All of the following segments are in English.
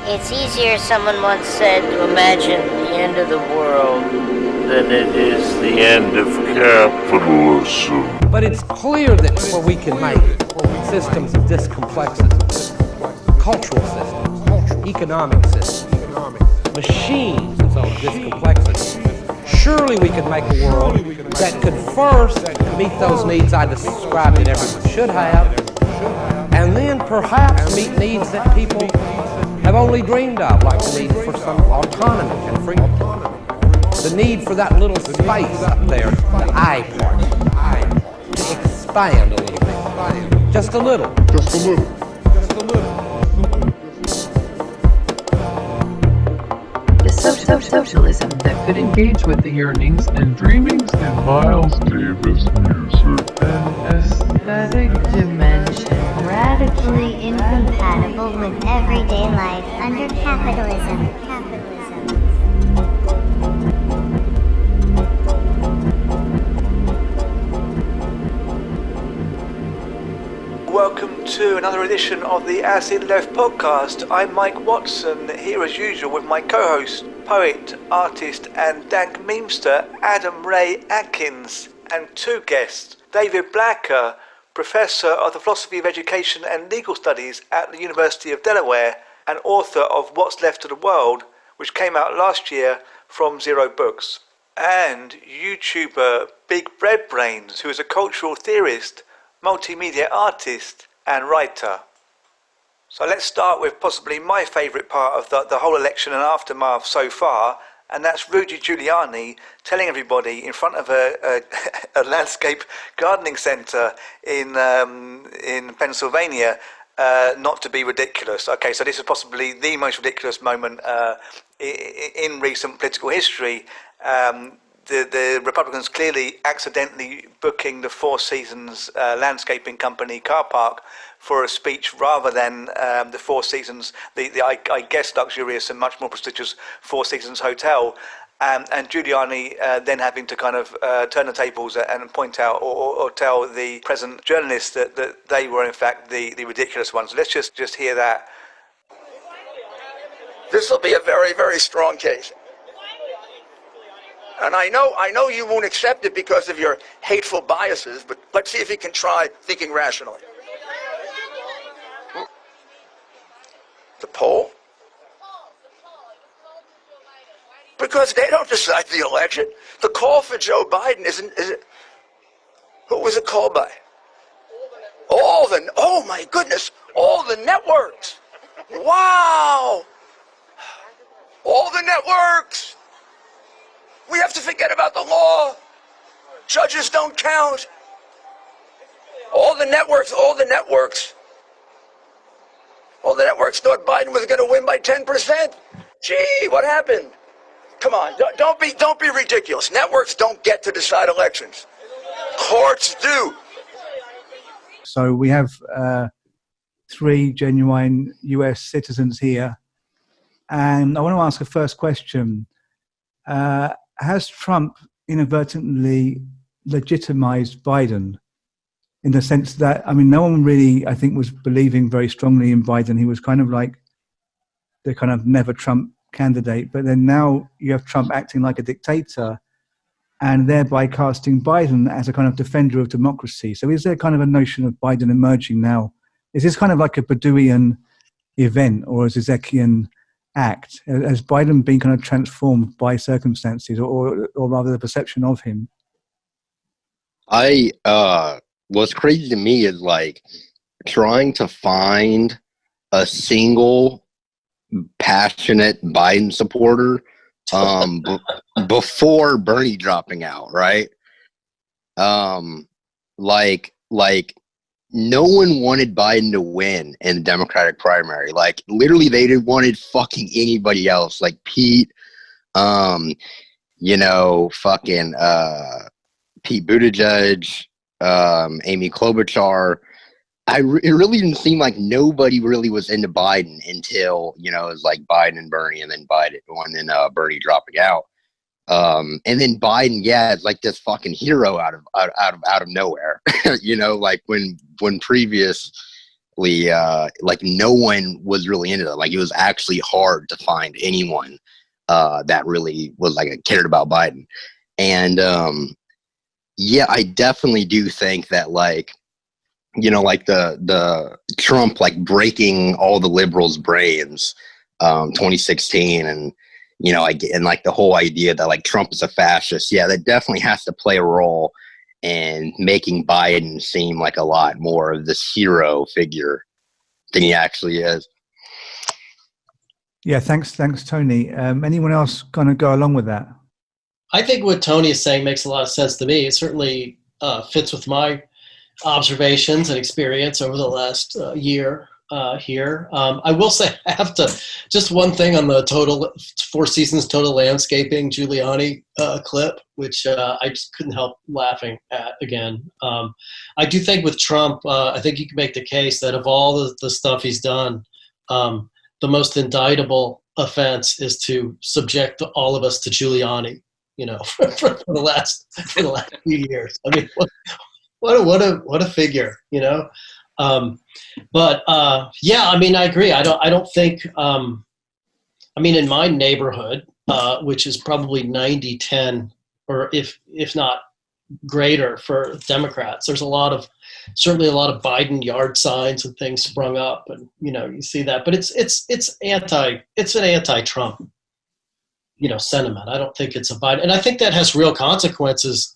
It's easier, someone once said, to imagine the end of the world than it is the end of capitalism. But it's clear that where we can make systems of this complexity, cultural systems, economic systems, machines of this complexity, surely we could make a world that could first meet those needs I described that everyone should have, and then perhaps meet needs that people have only dreamed of, like the need for some autonomy and freedom. The need for that little space up there, the I part, to expand a little bit. Just a little. Just a little. Just a little. The socialism that could engage with the yearnings and dreamings in Miles Davis music. An aesthetic dimension. Radically incompatible with everyday life under capitalism. Welcome to another edition of the Acid Left podcast. I'm Mike Watson, here as usual with my co-host, poet, artist and dank memester Adam Ray Atkins, and two guests, David Blacker, Professor of the Philosophy of Education and Legal Studies at the University of Delaware and author of What's Left of the World, which came out last year from Zero Books, and YouTuber BigBreadBrainz, who is a cultural theorist, multimedia artist and writer. So let's start with possibly my favourite part of the whole election and aftermath so far, and that's Rudy Giuliani telling everybody in front of a landscape gardening centre in Pennsylvania not to be ridiculous. Okay, so this is possibly the most ridiculous moment in recent political history. The Republicans clearly accidentally booking the Four Seasons landscaping company car park for a speech rather than the Four Seasons, I guess luxurious and much more prestigious Four Seasons hotel, and Giuliani then having to kind of turn the tables and point out or tell the present journalists that they were in fact the ridiculous ones. Let's just hear that. This will be a very, very strong case. And I know you won't accept it because of your hateful biases, but let's see if you can try thinking rationally. The poll? Because they don't decide the election. The call for Joe Biden is it? Who was it called by? Oh my goodness, all the networks. Wow. All the networks. We have to forget about the law. Judges don't count. All the networks thought Biden was going to win by 10%. Gee, what happened? Come on, don't be ridiculous. Networks don't get to decide elections. Courts do. So we have three genuine US citizens here. And I want to ask a first question. Has Trump inadvertently legitimized Biden in the sense that, I mean, no one really, I think, was believing very strongly in Biden. He was kind of like the kind of never Trump candidate. But then now you have Trump acting like a dictator and thereby casting Biden as a kind of defender of democracy. So is there kind of a notion of Biden emerging now? Is this kind of like a Bedouin event or a Zizekian act? Has Biden been kind of transformed by circumstances or rather the perception of him? What's crazy to me is like trying to find a single passionate Biden supporter before Bernie dropping out, right? Like no one wanted Biden to win in the Democratic primary. Like literally they didn't wanted fucking anybody else, like Pete, fucking Pete Buttigieg, Amy Klobuchar. It really didn't seem like nobody really was into Biden until, it was like Biden and Bernie and then Bernie dropping out. And then Biden, it's like this fucking hero out of nowhere, like when previous like no one was really into that. Like it was actually hard to find anyone that really was like cared about Biden. And yeah, I definitely do think that like, you know, like the Trump like breaking all the liberals' brains, 2016, and you know, and like the whole idea that like Trump is a fascist. Yeah, that definitely has to play a role in making Biden seem like a lot more of this hero figure than he actually is. Yeah, thanks, Tony. Anyone else going to go along with that? I think what Tony is saying makes a lot of sense to me. It certainly fits with my observations and experience over the last year here. I will say I have to, just one thing on the total Four Seasons Total Landscaping Giuliani clip, which I just couldn't help laughing at again. I do think with Trump, I think you can make the case that of all the stuff he's done, the most indictable offense is to subject all of us to Giuliani, you know, for the last few years. I mean, what a figure, you know. But yeah, I mean, I agree. I don't think. I mean, in my neighborhood, which is probably 90-10, or if not greater for Democrats, there's certainly a lot of Biden yard signs and things sprung up, and you know, you see that. But it's an anti-Trump, you know, sentiment. I don't think it's a Biden, and I think that has real consequences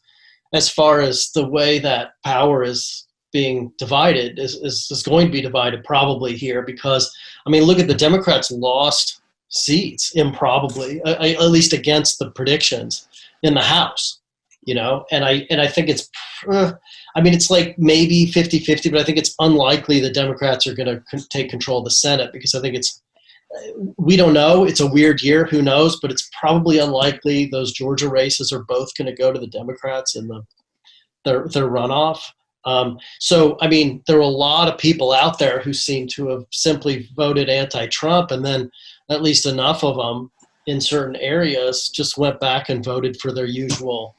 as far as the way that power is being divided is going to be divided probably here, because I mean, look at the Democrats lost seats improbably, at least against the predictions in the House, you know, and I think it's, I mean, it's like maybe 50-50, but I think it's unlikely the Democrats are going to take control of the Senate, because I think we don't know. It's a weird year. Who knows? But it's probably unlikely those Georgia races are both going to go to the Democrats in their runoff. So, I mean, there are a lot of people out there who seem to have simply voted anti-Trump, and then at least enough of them in certain areas just went back and voted for their usual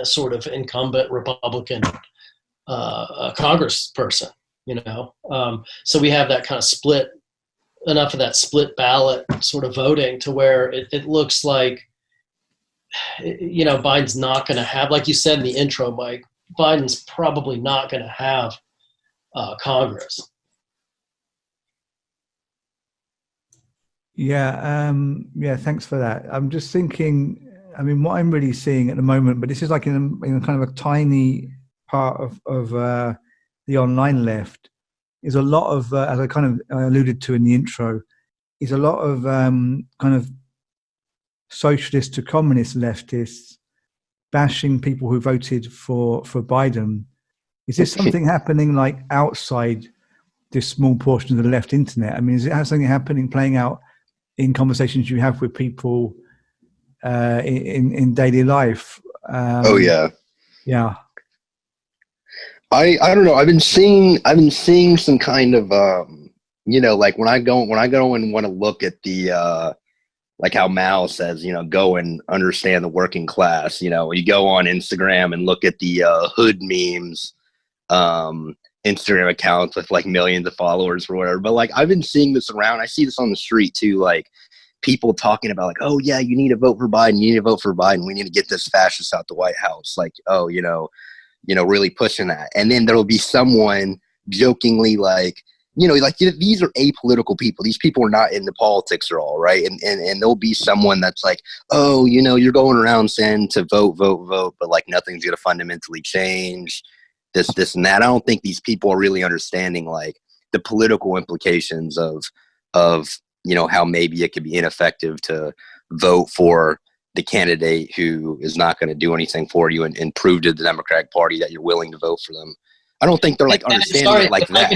sort of incumbent Republican congressperson, you know. So we have that kind of enough of that split ballot sort of voting to where it looks like, you know, Biden's not going to have, like you said in the intro, Mike, Biden's probably not going to have Congress. Yeah, yeah. Thanks for that. I'm just thinking. I mean, what I'm really seeing at the moment, but this is like in kind of a tiny part of the online left, is a lot of, as I kind of alluded to in the intro, is a lot of kind of socialist to communist leftists bashing people who voted for Biden. Is this something happening like outside this small portion of the left internet? I mean, is it something happening, playing out in conversations you have with people in daily life? Oh yeah. Yeah. I don't know. I've been seeing some kind of you know, like when I go and want to look at the like how Mao says, you know, go and understand the working class. You know, you go on Instagram and look at the hood memes, Instagram accounts with like millions of followers or whatever. But like I've been seeing this around. I see this on the street too, like people talking about like, oh yeah, you need to vote for Biden. You need to vote for Biden. We need to get this fascist out the White House. Like, oh, you know, really pushing that. And then there'll be someone jokingly like, you know, like these are apolitical people. These people are not into politics at all, right? And there'll be someone that's like, oh, you know, you're going around saying to vote, but like nothing's going to fundamentally change this and that. I don't think these people are really understanding like the political implications of you know, how maybe it could be ineffective to vote for the candidate who is not going to do anything for you and prove to the Democratic Party that you're willing to vote for them. I don't think they're like understanding it like that.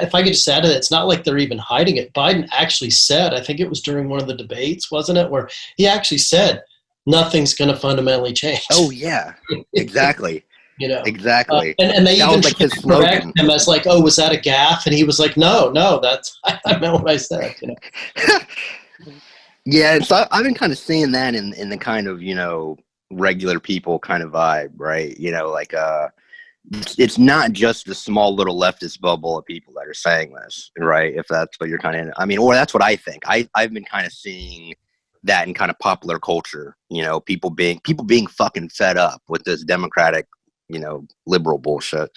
If I could just add to that, it's not like they're even hiding it. Biden actually said, I think it was during one of the debates, wasn't it, where he actually said nothing's going to fundamentally change. Oh yeah, exactly. You know, exactly. And they even like his correct slogan. him as like, oh, was that a gaffe? And he was like, no, that's I meant what I said. You know. Yeah, so I've been kind of seeing that in the kind of, you know, regular people kind of vibe, right? You know, like it's not just a small little leftist bubble of people that are saying this, right? If that's what you're kind of, I mean, or that's what I think. I've been kind of seeing that in kind of popular culture, you know, people being fucking fed up with this democratic, you know, liberal bullshit.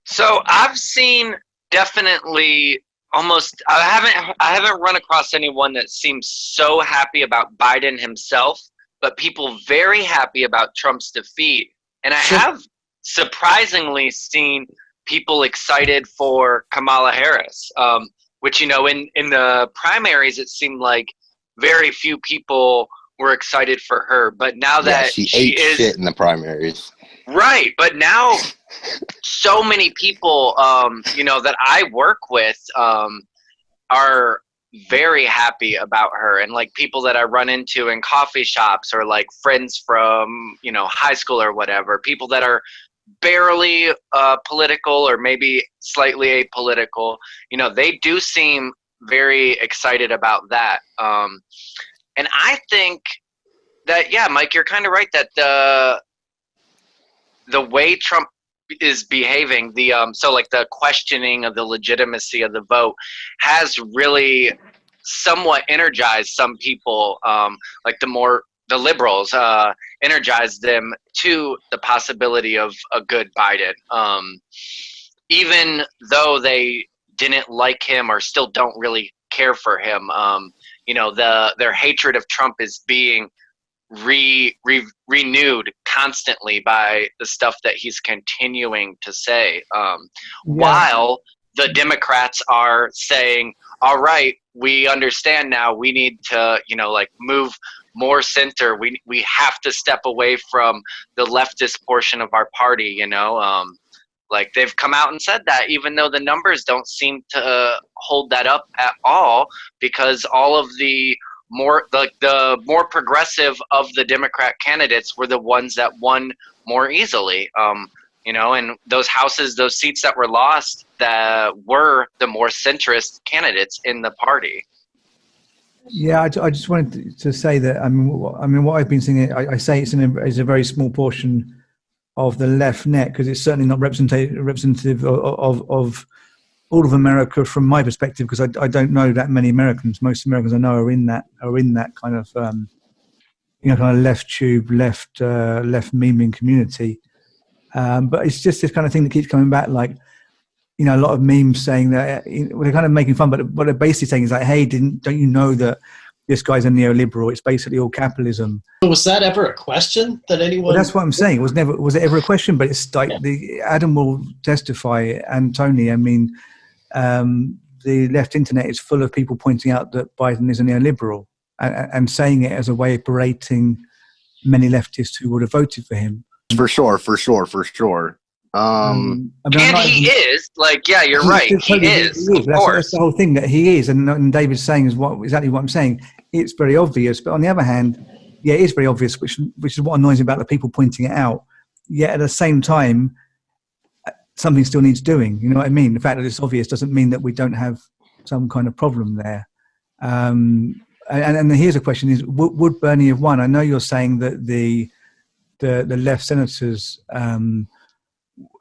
So I've seen definitely almost, I haven't run across anyone that seems so happy about Biden himself, but people very happy about Trump's defeat. And I have surprisingly seen people excited for Kamala Harris, which, you know, in the primaries, it seemed like very few people were excited for her. But now that she ate shit in the primaries. Right. But now so many people, you know, that I work with are very happy about her, and like people that I run into in coffee shops or like friends from, you know, high school or whatever, people that are barely political or maybe slightly apolitical, you know, they do seem very excited about that. And I think that, yeah, Mike, you're kind of right that the way Trump is behaving, so like the questioning of the legitimacy of the vote has really somewhat energized some people, like the liberals, energized them to the possibility of a good Biden, even though they didn't like him or still don't really care for him. You know, their hatred of Trump is being renewed constantly by the stuff that he's continuing to say, while the Democrats are saying, all right, we understand now, we need to, you know, like move more center, we have to step away from the leftist portion of our party, you know. Like they've come out and said that, even though the numbers don't seem to hold that up at all, because all of the more progressive of the Democrat candidates were the ones that won more easily, you know, and those seats that were lost, that were the more centrist candidates in the party. Yeah, I just wanted to say that, I mean, what I've been seeing, I say it's a very small portion of the left net, because it's certainly not representative of all of America from my perspective, because I don't know that many Americans. Most Americans I know are in that kind of you know, kind of left tube, left memeing community. But it's just this kind of thing that keeps coming back, like, you know, a lot of memes saying that, they're kind of making fun, but what they're basically saying is like, hey, don't you know that this guy's a neoliberal? It's basically all capitalism. Was that ever a question that anyone? Well, that's what I'm saying. Was it ever a question? But it's like Adam will testify, and Tony. I mean, the left internet is full of people pointing out that Biden is a neoliberal and saying it as a way of berating many leftists who would have voted for him. For sure. I mean, and he is, like, yeah, you're right. He is. Of course. That's the whole thing, that he is. And David's saying is exactly what I'm saying. It's very obvious. But on the other hand, yeah, it is very obvious, which is what annoys me about the people pointing it out. Yet at the same time, something still needs doing. You know what I mean? The fact that it's obvious doesn't mean that we don't have some kind of problem there. And here's a question: is would Bernie have won? I know you're saying that the left senators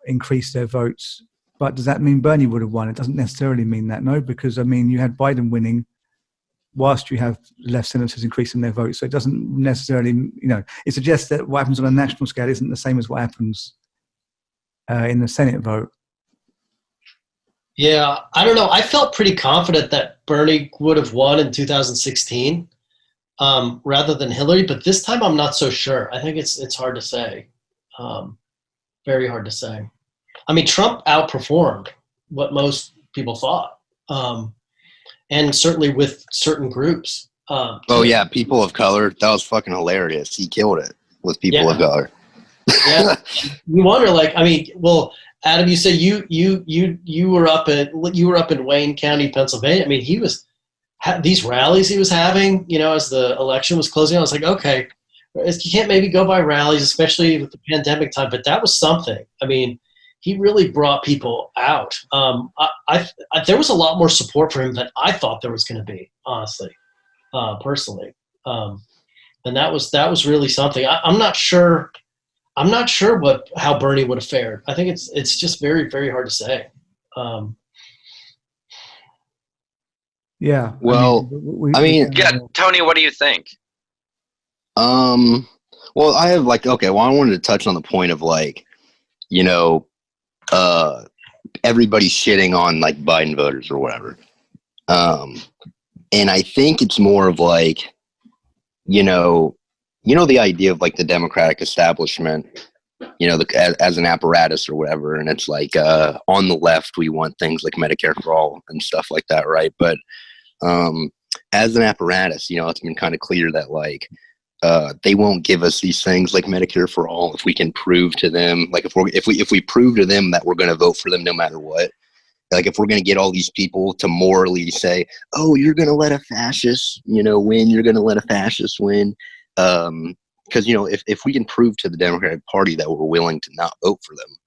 increased their votes, but does that mean Bernie would have won? It doesn't necessarily mean that, no, because I mean, you had Biden winning whilst you have left senators increasing their votes, so it doesn't necessarily, you know, it suggests that what happens on a national scale isn't the same as what happens in the Senate vote. Yeah, I don't know. I felt pretty confident that Bernie would have won in 2016 rather than Hillary, but this time I'm not so sure. I think it's hard to say, very hard to say. I mean, Trump outperformed what most people thought, and certainly with certain groups. Oh yeah, people of color. That was fucking hilarious. He killed it with people of color. Yeah, you wonder, like, I mean, well, Adam, you said you were up in Wayne County, Pennsylvania. I mean, he was these rallies he was having, you know, as the election was closing. I was like, okay, you can't maybe go by rallies, especially with the pandemic time, but that was something. I mean, he really brought people out. There was a lot more support for him than I thought there was going to be, honestly, personally. And that was really something. I'm not sure. I'm not sure how Bernie would have fared. I think it's just very, very hard to say. Yeah. Well, yeah, Tony, what do you think? Well, I have I wanted to touch on the point of everybody shitting on Biden voters or whatever. And I think it's more of the idea of the Democratic establishment, as an apparatus or whatever. And it's on the left, we want things like Medicare for all and stuff like that. Right. But, as an apparatus, it's been kind of clear that they won't give us these things like Medicare for all if we can prove to them, if we prove to them that we're going to vote for them no matter what. If we're going to get all these people to morally say, oh, you're going to let a fascist, win, you're going to let a fascist win. Because, if we can prove to the Democratic Party that we're willing to not vote for them,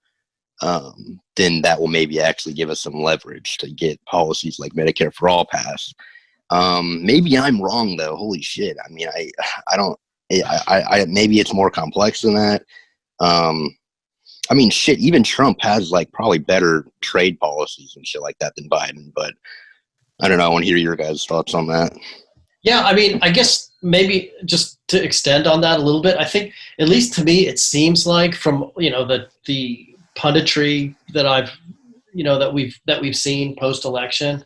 then that will maybe actually give us some leverage to get policies like Medicare for all passed. Maybe I'm wrong though. Holy shit. I mean, I don't, maybe it's more complex than that. I mean, shit, even Trump has probably better trade policies and shit like that than Biden, but I don't know. I want to hear your guys' thoughts on that. Yeah. I mean, I guess maybe just to extend on that a little bit, I think at least to me, it seems like from, the punditry that that we've seen post-election,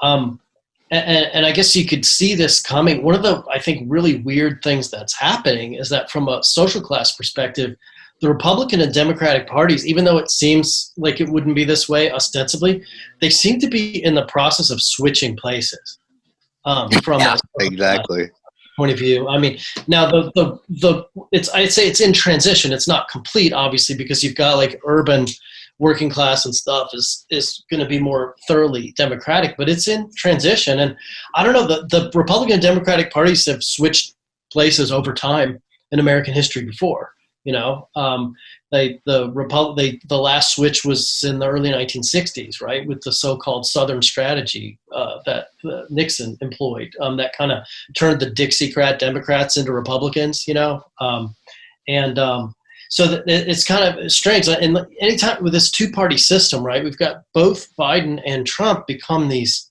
and I guess you could see this coming. One of the, I think, really weird things that's happening is that from a social class perspective, the Republican and Democratic parties, even though it seems like it wouldn't be this way ostensibly, they seem to be in the process of switching places. From a exactly point of view. I mean, now I'd say it's in transition. It's not complete, obviously, because you've got urban working class and stuff is going to be more thoroughly Democratic, but it's in transition. And I don't know, the Republican and Democratic parties have switched places over time in American history before. The last switch was in the early 1960s, right, with the so-called Southern strategy that Nixon employed, that kind of turned the Dixiecrat Democrats into Republicans, so it's kind of strange. And anytime with this two-party system, right, we've got both Biden and Trump become these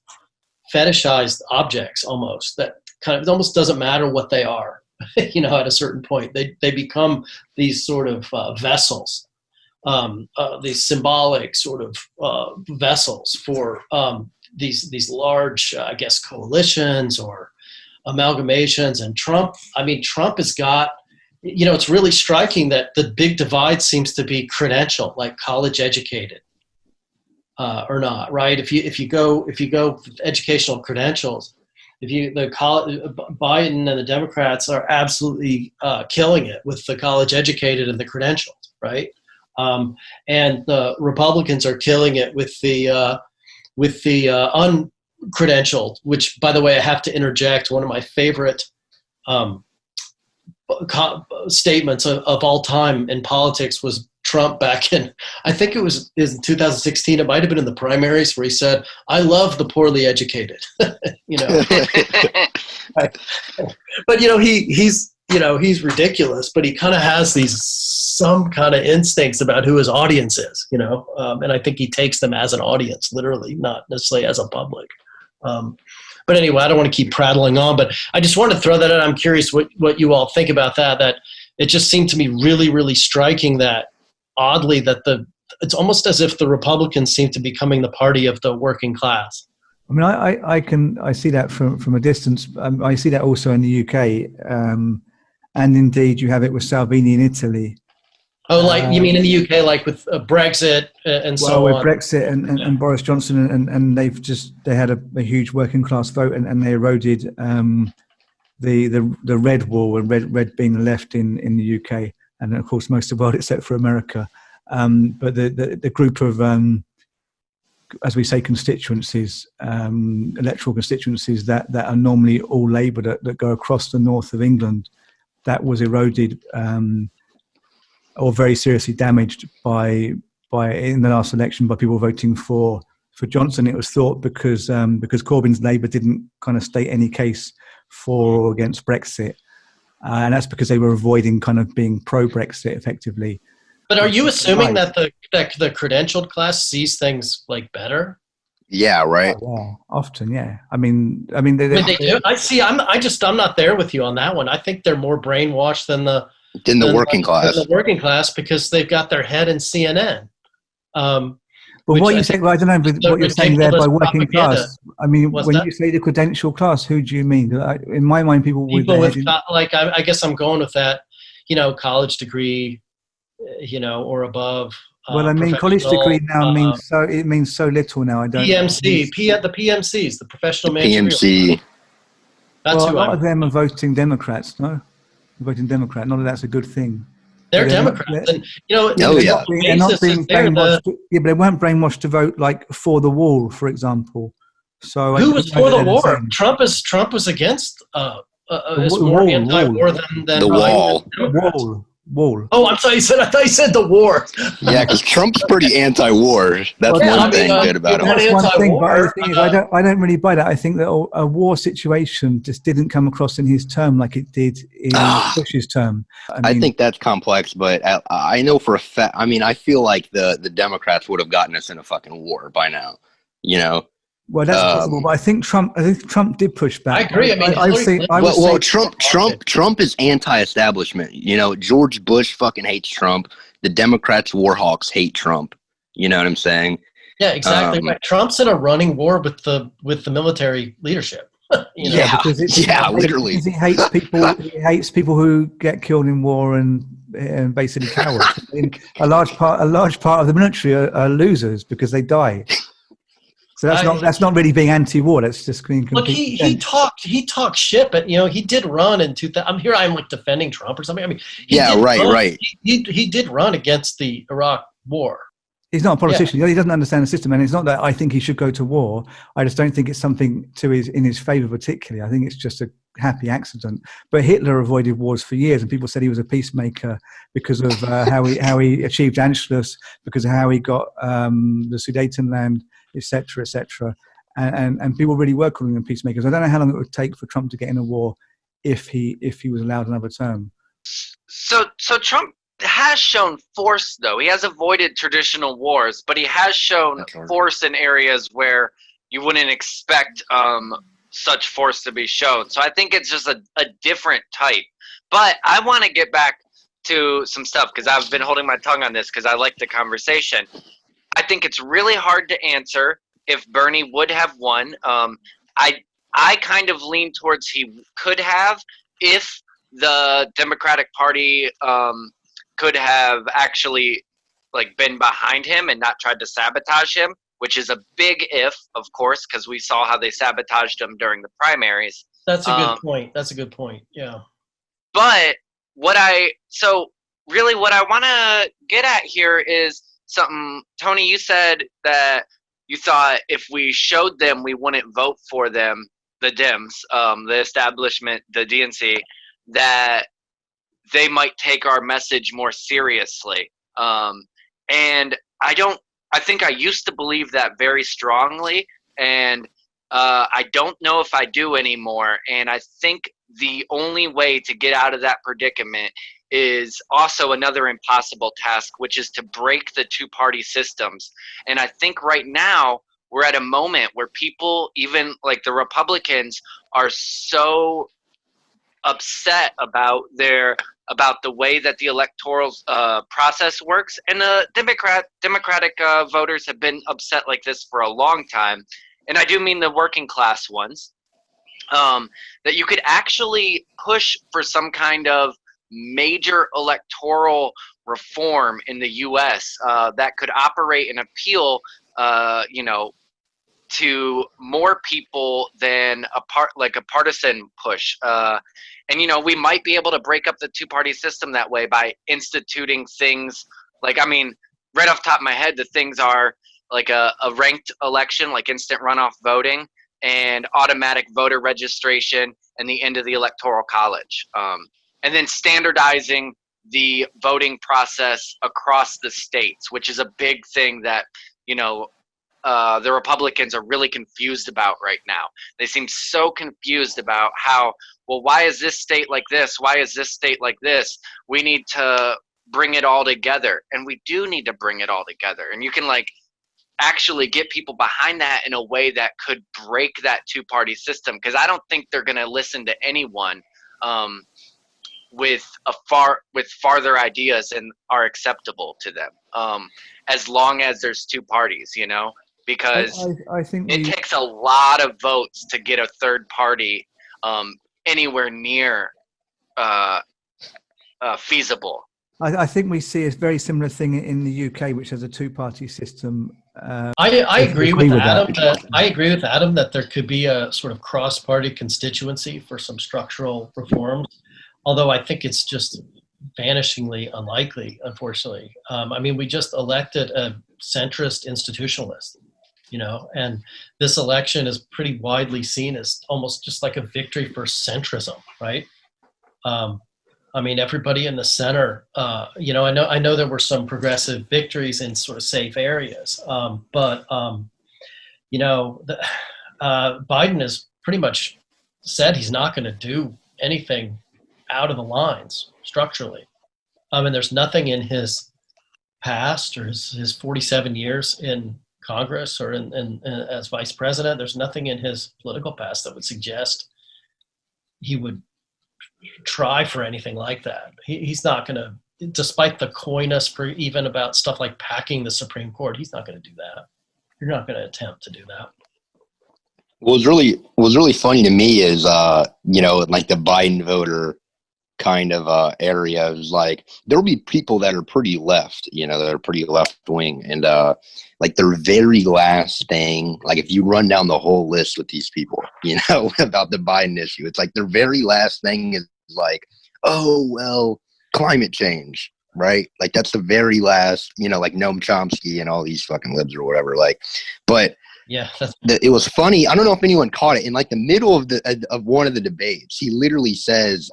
fetishized objects almost that kind of, it almost doesn't matter what they are. At a certain point, they become these sort of vessels, these symbolic sort of vessels for these large, I guess, coalitions or amalgamations. And Trump has got, it's really striking that the big divide seems to be credential, like college educated or not, right? If you go with educational credentials. Biden and the Democrats are absolutely killing it with the college educated and the credentials, right? And the Republicans are killing it with the uncredentialed. Which, by the way, I have to interject. One of my favorite statements of all time in politics was Trump back in, I think it was in 2016. It might have been in the primaries where he said, "I love the poorly educated." But he's ridiculous. But he kind of has some kind of instincts about who his audience is. And I think he takes them as an audience, literally, not necessarily as a public. But anyway, I don't want to keep prattling on. But I just wanted to throw that out. I'm curious what you all think about that. That it just seemed to me really, really striking that. Oddly, that it's almost as if the Republicans seem to be becoming the party of the working class. I mean, I see that from a distance. I see that also in the UK, and indeed you have it with Salvini in Italy. Oh, you mean in the UK, like with Brexit and so on? Well, with Brexit and Boris Johnson, and they had a huge working class vote, and they eroded the red wall, and red being the left in the UK. And of course, most of the world except for America. But the group of, as we say, constituencies, electoral constituencies that are normally all Labour that go across the north of England, that was eroded or very seriously damaged by in the last election by people voting for Johnson. It was thought because Corbyn's Labour didn't kind of state any case for or against Brexit. and that's because they were avoiding kind of being pro-Brexit effectively. But are you assuming that the credentialed class sees things like better? Yeah, right. Oh, yeah, often, yeah. I mean, they do. I'm not there with you on that one. I think they're more brainwashed than the working class. Than the working class, because they've got their head in CNN. But what you say, well, I don't know, but what you're saying there by working class, I mean, when you say the credential class, who do you mean? In my mind, people with I guess I'm going with that, college degree, or above. Well, I mean, college degree now means so little now. I don't. The PMCs, the professional managerial. PMC. That's a lot of them are voting Democrats. No, voting Democrat. Not that that's a good thing. They're Democrats, and they're not being brainwashed. But they weren't brainwashed to vote like for the wall, for example. So who was for the war? Trump was against. Is more anti-war than the wall. Oh, I'm sorry. I thought you said the war. Yeah, because Trump's pretty anti-war. That's one thing good about him. That's one thing, but the thing is, I don't really buy that. I think that a war situation just didn't come across in his term like it did in Bush's term. I think that's complex, but I know for a fact. I mean, I feel like the Democrats would have gotten us in a fucking war by now. Well, that's possible, but I think Trump did push back. I agree. Trump is anti-establishment. George Bush fucking hates Trump. The Democrats, war hawks, hate Trump. You know what I'm saying? Yeah, exactly. Right. Trump's in a running war with the military leadership. Literally. Literally. He hates people. He hates people who get killed in war and basically cowards. A large part of the military are losers because they die. So that's not really being anti-war. That's just being complete. Look, he talked shit, but he did run in 2000. I'm like defending Trump or something. I mean, right. He did run against the Iraq War. He's not a politician. He doesn't understand the system, and it's not that I think he should go to war. I just don't think it's something in his favor particularly. I think it's just a happy accident. But Hitler avoided wars for years, and people said he was a peacemaker because of how he achieved Anschluss, because of how he got the Sudetenland, etc., etc. And people really were calling them peacemakers. I don't know how long it would take for Trump to get in a war if he was allowed another term. So Trump has shown force, though. He has avoided traditional wars, but he has shown force in areas where you wouldn't expect such force to be shown. So I think it's just a different type. But I want to get back to some stuff because I've been holding my tongue on this because I like the conversation. I think it's really hard to answer if Bernie would have won. I kind of lean towards he could have if the Democratic Party could have actually been behind him and not tried to sabotage him, which is a big if, of course, because we saw how they sabotaged him during the primaries. That's a good point. Yeah. But what I want to get at here is something, Tony, you said that you thought if we showed them, we wouldn't vote for them, the Dems, the establishment, the DNC, that they might take our message more seriously. And I think I used to believe that very strongly, and I don't know if I do anymore. And I think the only way to get out of that predicament is also another impossible task, which is to break the two-party systems. And I think right now we're at a moment where people, even like the Republicans, are so upset about the way that the electoral process works, and the Democratic voters have been upset like this for a long time, and I do mean the working class ones, that you could actually push for some kind of major electoral reform in the U.S. That could operate and appeal, to more people than a partisan push. And we might be able to break up the two-party system that way by instituting things right off the top of my head, the things are like a ranked election, like instant runoff voting and automatic voter registration and the end of the electoral college. And then standardizing the voting process across the states, which is a big thing that, the Republicans are really confused about right now. They seem so confused about how, well, why is this state like this? Why is this state like this? We need to bring it all together. And we do need to bring it all together. And you can like actually get people behind that in a way that could break that two-party system. Because I don't think they're going to listen to anyone with farther ideas and are acceptable to them, as long as there's two parties, you know, because I think it takes a lot of votes to get a third party anywhere near feasible. I think we see a very similar thing in the UK, which has a two-party system. I agree with Adam. I agree with Adam that there could be a sort of cross-party constituency for some structural reforms, although I think it's just vanishingly unlikely, unfortunately. I mean, we just elected a centrist institutionalist, you know, and this election is pretty widely seen as almost just like a victory for centrism, right? I mean, everybody in the center, you know, I know there were some progressive victories in sort of safe areas, but you know, Biden has pretty much said he's not going to do anything out of the lines structurally. I mean, there's nothing in his past or his 47 years in Congress or in as vice president. There's nothing in his political past that would suggest he would try for anything like that. He's not going to, despite the coyness for even about stuff like packing the Supreme Court, he's not going to do that. You're not going to attempt to do that. What was really funny to me is, you know, like the Biden voter kind of area is like, there'll be people that are pretty left, you know, that are pretty left wing. And like their very last thing, like if you run down the whole list with these people, you know, about the Biden issue, it's like their very last thing is like, oh, well, climate change, right? Like that's the very last, you know, like Noam Chomsky and all these fucking libs or whatever. Like, but yeah, it was funny. I don't know if anyone caught it. In like the middle of one of the debates, he literally says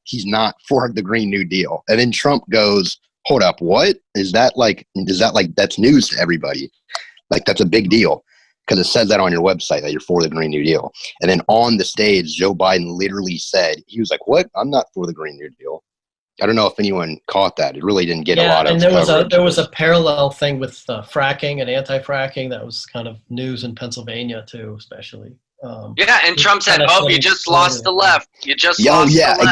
he's not for the Green New Deal, and then Trump goes, "Hold up, what is that like? That's news to everybody? Like that's a big deal because it says that on your website that you're for the Green New Deal." And then on the stage, Joe Biden literally said, he was like, "What? I'm not for the Green New Deal." I don't know if anyone caught that. It really didn't get a lot of and coverage. there was a parallel thing with fracking and anti-fracking that was kind of news in Pennsylvania too, especially. Yeah, and Trump said, "Oh, you just lost the left. You just lost the left."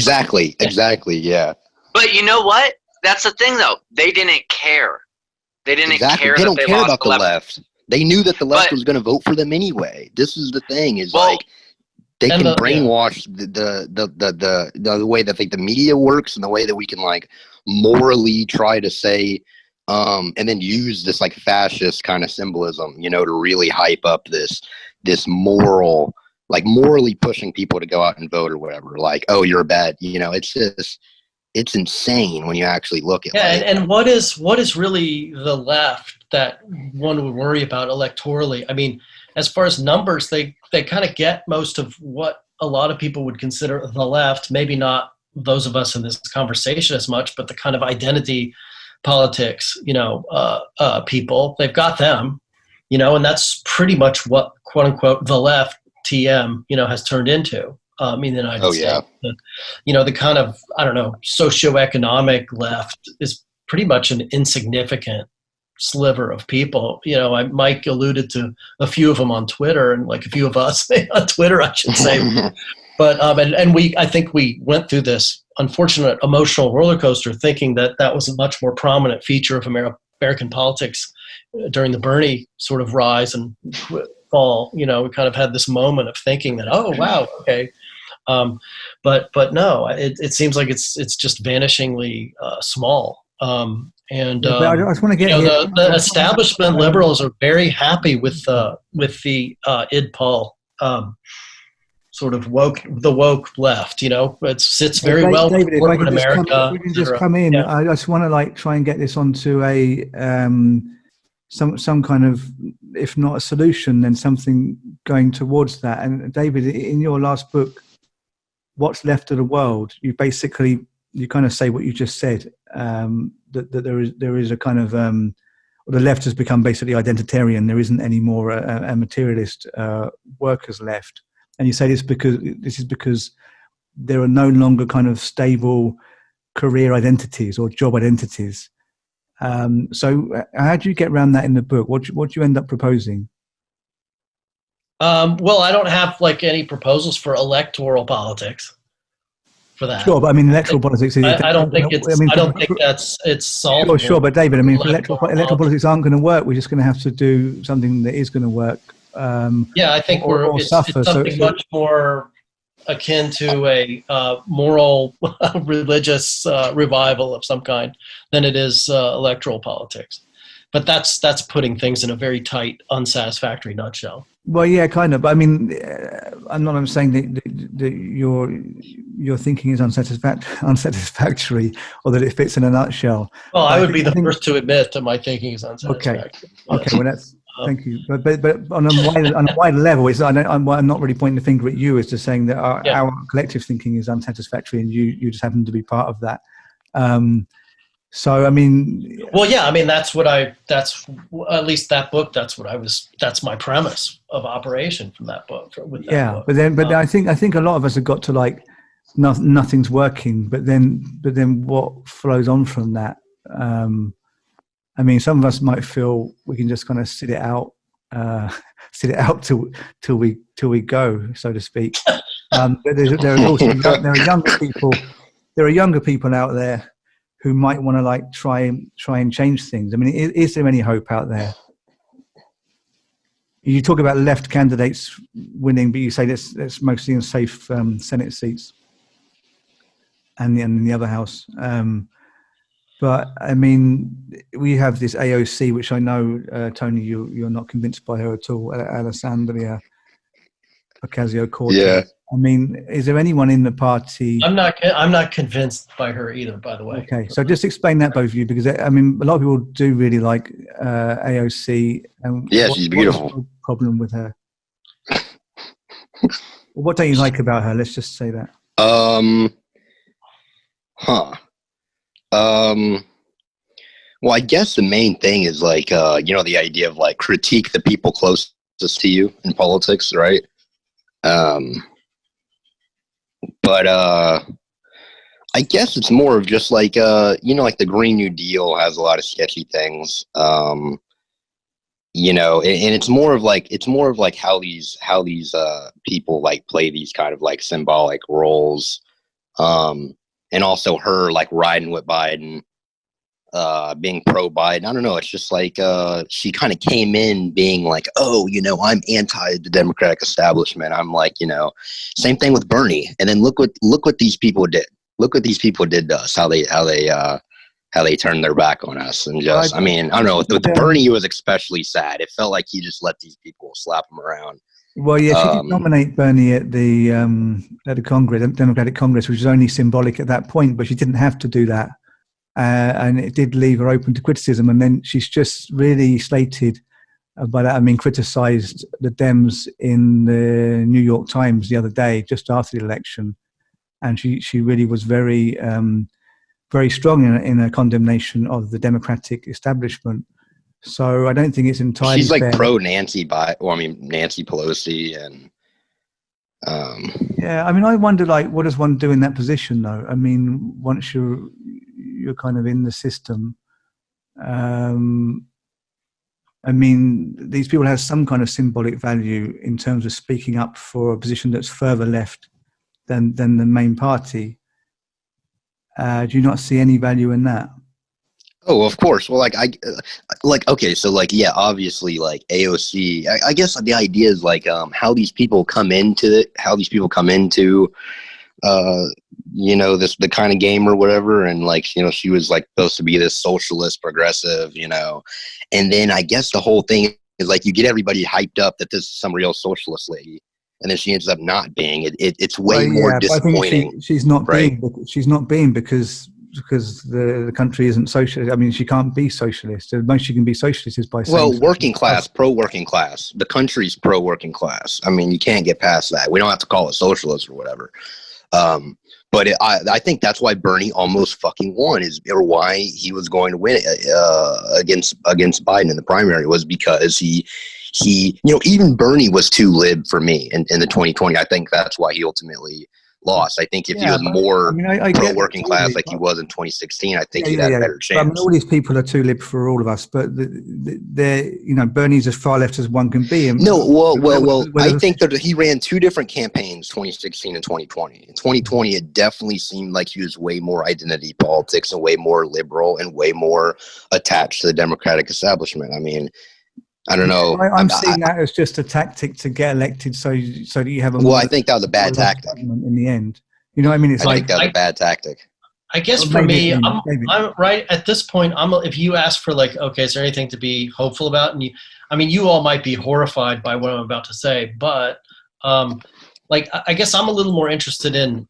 Exactly, yeah. But you know what? That's the thing, though. They didn't care. They didn't care. They don't care about the left. They knew that the left was going to vote for them anyway. This is the thing. Is like. They can brainwash the way that the media works and the way that we can like morally try to say and then use this like fascist kind of symbolism, you know, to really hype up this moral, like morally pushing people to go out and vote or whatever. Like, oh, you're a bad, you know, it's just, it's insane when you actually look at it. Yeah, and what is really the left that one would worry about electorally? I mean, as far as numbers, they kind of get most of what a lot of people would consider the left, maybe not those of us in this conversation as much, but the kind of identity politics, you know, people, they've got them, you know, and that's pretty much what, quote unquote, the left TM, you know, has turned into in the United States. Yeah. You know, the kind of, I don't know, socioeconomic left is pretty much an insignificant sliver of people. You know, Mike alluded to a few of them on Twitter, and like a few of us on Twitter, I should say. But I think we went through this unfortunate emotional roller coaster, thinking that was a much more prominent feature of American politics during the Bernie sort of rise and fall. You know, we kind of had this moment of thinking that, oh wow, okay. But no, it seems like it's just vanishingly small. I just want to get the establishment liberals are very happy with the id Paul sort of the woke left. You know, it sits very well with corporate America. We can just come in. Yeah. I just want to like try and get this onto a some kind of, if not a solution, then something going towards that. And David, in your last book, What's Left of the World, you kind of say what you just said, that there is a kind of the left has become basically identitarian. There isn't any more a materialist workers left. And you say this is because there are no longer kind of stable career identities or job identities. So how do you get around that in the book? What do you end up proposing? Well, I don't have like any proposals for electoral politics for that. Sure, but I mean, electoral politics. I don't think it's solvable. Sure, but David, I mean, electoral politics aren't going to work. We're just going to have to do something that is going to work. I think it's something much more akin to a moral, religious revival of some kind than it is electoral politics. But that's putting things in a very tight, unsatisfactory nutshell. Well, yeah, kind of. But I mean, I'm saying that your thinking is unsatisfactory, or that it fits in a nutshell. Well, I would be the first to admit that my thinking is unsatisfactory. Okay. Well, that's thank you. But on a wider level, I'm not really pointing the finger at you. It's just saying that our collective thinking is unsatisfactory, and you just happen to be part of that. So, I mean... Well, yeah, I mean, that's at least that book, that's my premise of operation from that book. With that book. But I think a lot of us have got to like, nothing's working, but then what flows on from that? I mean, some of us might feel we can just kind of sit it out till we go, so to speak. But there are younger people out there who might want to like try and change things. I mean, is there any hope out there? You talk about left candidates winning, but you say that's mostly in safe Senate seats and in the other house. But I mean, we have this AOC, which I know, Tony, you're not convinced by her at all, Alessandria Ocasio-Cortez. Yeah. I mean, is there anyone in the party? I'm not convinced by her either, by the way. Okay, so just explain that, both of you, because I mean, a lot of people do really like AOC. And she's beautiful. What's the problem with her? What don't you like about her? Let's just say that. Well, I guess the main thing is like, the idea of like critique the people closest to you in politics, right? But I guess it's more of just like, like the Green New Deal has a lot of sketchy things, and it's more of like how these people like play these kind of like symbolic roles, and also her like riding with Biden, being pro-Biden. I don't know. It's just like she kind of came in being like, oh, I'm anti the Democratic establishment. I'm like, same thing with Bernie. And then look what these people did. Look what these people did to us. How they turned their back on us. And just, I don't know. With Bernie, it was especially sad. It felt like he just let these people slap him around. Well, yeah, she did nominate Bernie at the Congress, Democratic Congress, which was only symbolic at that point, but she didn't have to do that. And it did leave her open to criticism. And then she's just really slated by that. I mean, criticized the Dems in the New York Times the other day, just after the election. And she really was very, very strong in her condemnation of the Democratic establishment. So I don't think it's entirely She's like fair. pro Nancy Nancy Pelosi and. Yeah, I mean, I wonder, like, what does one do in that position, though? I mean, once you're kind of in the system, I mean, these people have some kind of symbolic value in terms of speaking up for a position that's further left than the main party. Do you not see any value in that? Oh, of course. Well, okay, so like, yeah, obviously, like AOC. I guess the idea is like how these people come into the the kind of game or whatever, and like she was like supposed to be this socialist progressive, and then I guess the whole thing is like you get everybody hyped up that this is some real socialist lady, and then she ends up not being. It's way more disappointing. I think she's not being. She's not being because the country isn't socialist. I mean, she can't be socialist. The most she can be socialist is by saying... Well, working class, pro-working class. The country's pro-working class. I mean, you can't get past that. We don't have to call it socialist or whatever. But I think that's why Bernie almost fucking won, or why he was going to win against Biden in the primary, was because he even Bernie was too lib for me in the 2020. I think that's why he ultimately lost. I think if he was more pro working class like he was in 2016, I think he'd had a better chance. I mean, all these people are too lib for all of us, but they're Bernie's as far left as one can be. I think that he ran two different campaigns, 2016 and 2020. In 2020, it definitely seemed like he was way more identity politics and way more liberal and way more attached to the Democratic establishment. I mean, I don't know. I'm seeing that as just a tactic to get elected, so that you have a. Well, I think that was a bad tactic in the end. You know what I mean? I think that was a bad tactic. I guess for me, I'm right at this point. If you ask for like, okay, is there anything to be hopeful about? And you all might be horrified by what I'm about to say, but I guess I'm a little more interested in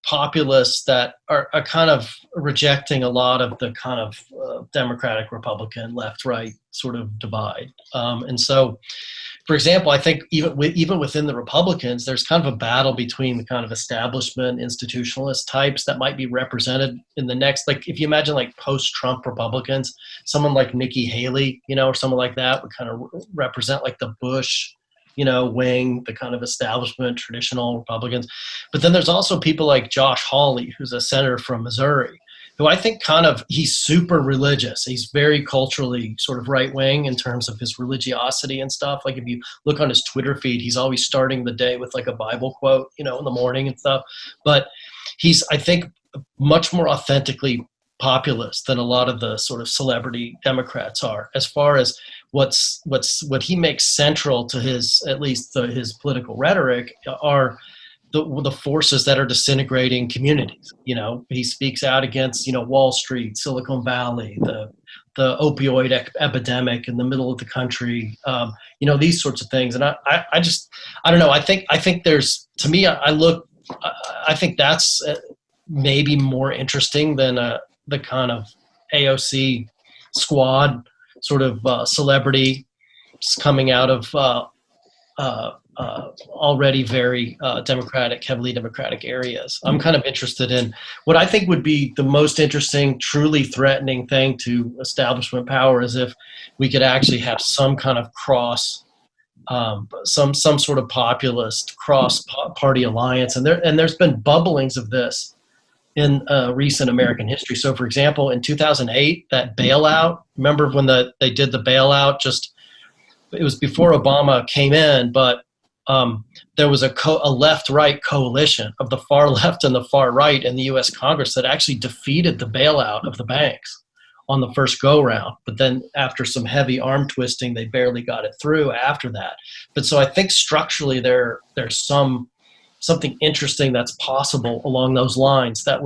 populists that are kind of rejecting a lot of the kind of Democratic, Republican, left, right sort of divide. And so, for example, I think even within the Republicans, there's kind of a battle between the kind of establishment institutionalist types that might be represented in the next, like if you imagine like post-Trump Republicans, someone like Nikki Haley, or someone like that would kind of represent like the Bush wing, the kind of establishment, traditional Republicans. But then there's also people like Josh Hawley, who's a senator from Missouri, who I think he's super religious. He's very culturally sort of right wing in terms of his religiosity and stuff. Like if you look on his Twitter feed, he's always starting the day with like a Bible quote, in the morning and stuff. But he's, I think, much more authentically populist than a lot of the sort of celebrity Democrats are, as far as what he makes central to his political rhetoric are the forces that are disintegrating communities. He speaks out against Wall Street, Silicon Valley, the opioid epidemic in the middle of the country, these sorts of things. And I don't know. I think there's, to me, I think that's maybe more interesting than the kind of AOC squad sort of celebrity coming out of already very heavily Democratic areas. I'm kind of interested in what I think would be the most interesting, truly threatening thing to establishment power is if we could actually have some kind of some sort of populist cross-party alliance. And there's been bubblings of this in recent American history. So, for example, in 2008, that bailout, remember when they did the bailout? It was before Obama came in, but there was a left-right coalition of the far left and the far right in the U.S. Congress that actually defeated the bailout of the banks on the first go-round. But then after some heavy arm twisting, they barely got it through after that. But so I think structurally there's something interesting that's possible along those lines that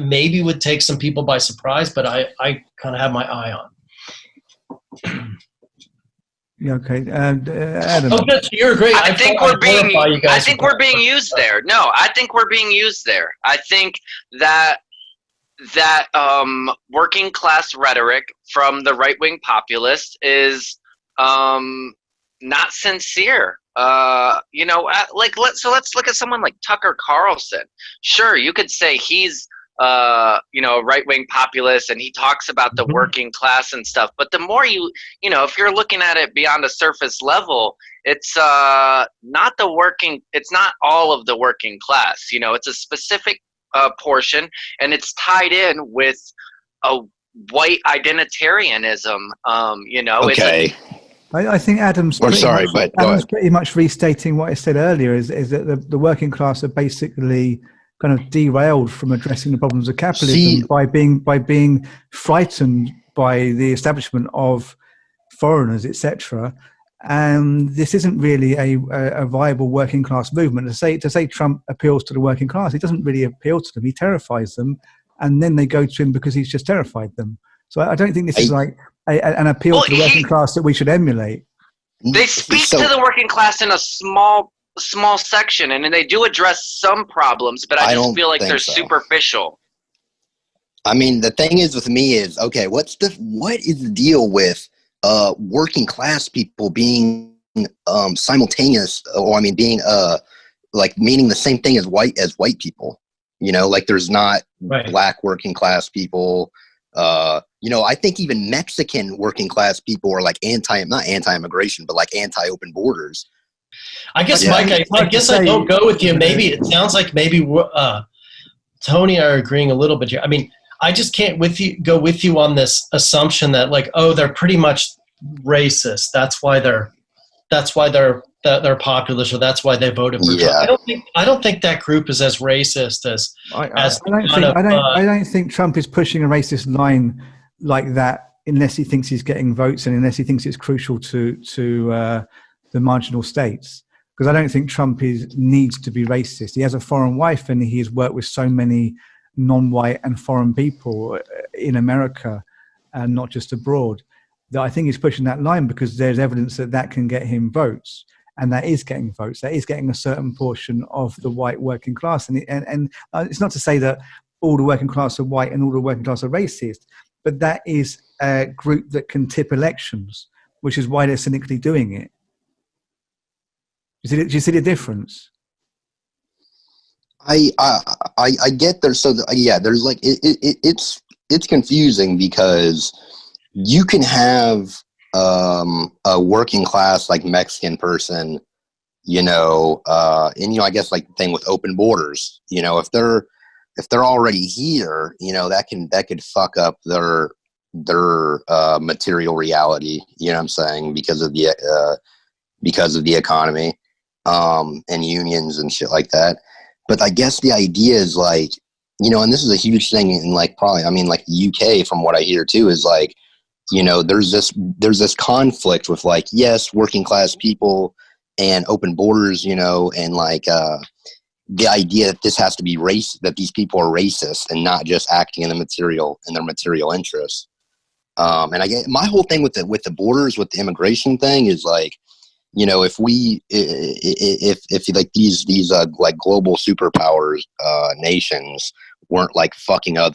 maybe would take some people by surprise, but I kind of have my eye on. Yeah, okay. Adam. Oh, yes, you're great. I think we're being used there. No, I think we're being used there. I think that working class rhetoric from the right wing populists is not sincere. Let's look at someone like Tucker Carlson. Sure, you could say he's right-wing populist and he talks about the working class and stuff, but the more if you're looking at it beyond a surface level, it's not all of the working class. It's a specific portion, and it's tied in with a white identitarianism. Okay. I think Adam's pretty much restating what I said earlier, is that the working class are basically kind of derailed from addressing the problems of capitalism by being frightened by the establishment of foreigners, etc. And this isn't really a viable working class movement. To say Trump appeals to the working class, he doesn't really appeal to them. He terrifies them, and then they go to him because he's just terrified them. So I don't think this is like an appeal to the working class that we should emulate. They speak to the working class in a small section, and they do address some problems, but I just feel like they're superficial. I mean, the thing is with me is, okay, what is the deal with working class people being simultaneous, or being like meaning the same thing as white people. You know, like there's not Right. black working class people. You know, I think even Mexican working class people are like not anti-immigration, but like anti-open borders. I guess, Yeah. Mike, It's I hard to guess I say, don't go with you. you know. Maybe it sounds like maybe Tony and I are agreeing a little bit here. I mean, I just can't go with you on this assumption that like, oh, they're pretty much racist. That's why they're populist, or that's why they voted for Yeah. Trump. I don't think that group is as racist as I don't think Trump is pushing a racist line like that unless he thinks he's getting votes and unless he thinks it's crucial to the marginal states. Because I don't think Trump needs to be racist. He has a foreign wife and he has worked with so many non-white and foreign people in America and not just abroad, that I think he's pushing that line because there's evidence that can get him votes. And that is getting votes. That is getting a certain portion of the white working class. And it's not to say that all the working class are white and all the working class are racist, but that is a group that can tip elections, which is why they're cynically doing it. Do you see the difference? I get there. So there's like it's confusing because you can have a working class like Mexican person, you know, and you know, I guess like the thing with open borders, you know, if they're already here, you know, that could fuck up their material reality, you know what I'm saying, because of the economy and unions and shit like that. But I guess the idea is like, you know, and this is a huge thing in like probably, I mean, like the UK from what I hear too is like, you know, there's this conflict with like, yes, working class people and open borders, you know, and like the idea that this has to be that these people are racist and not just acting in their material interests. And I get my whole thing with the borders, with the immigration thing is like, you know, if like these like global superpowers nations weren't like fucking up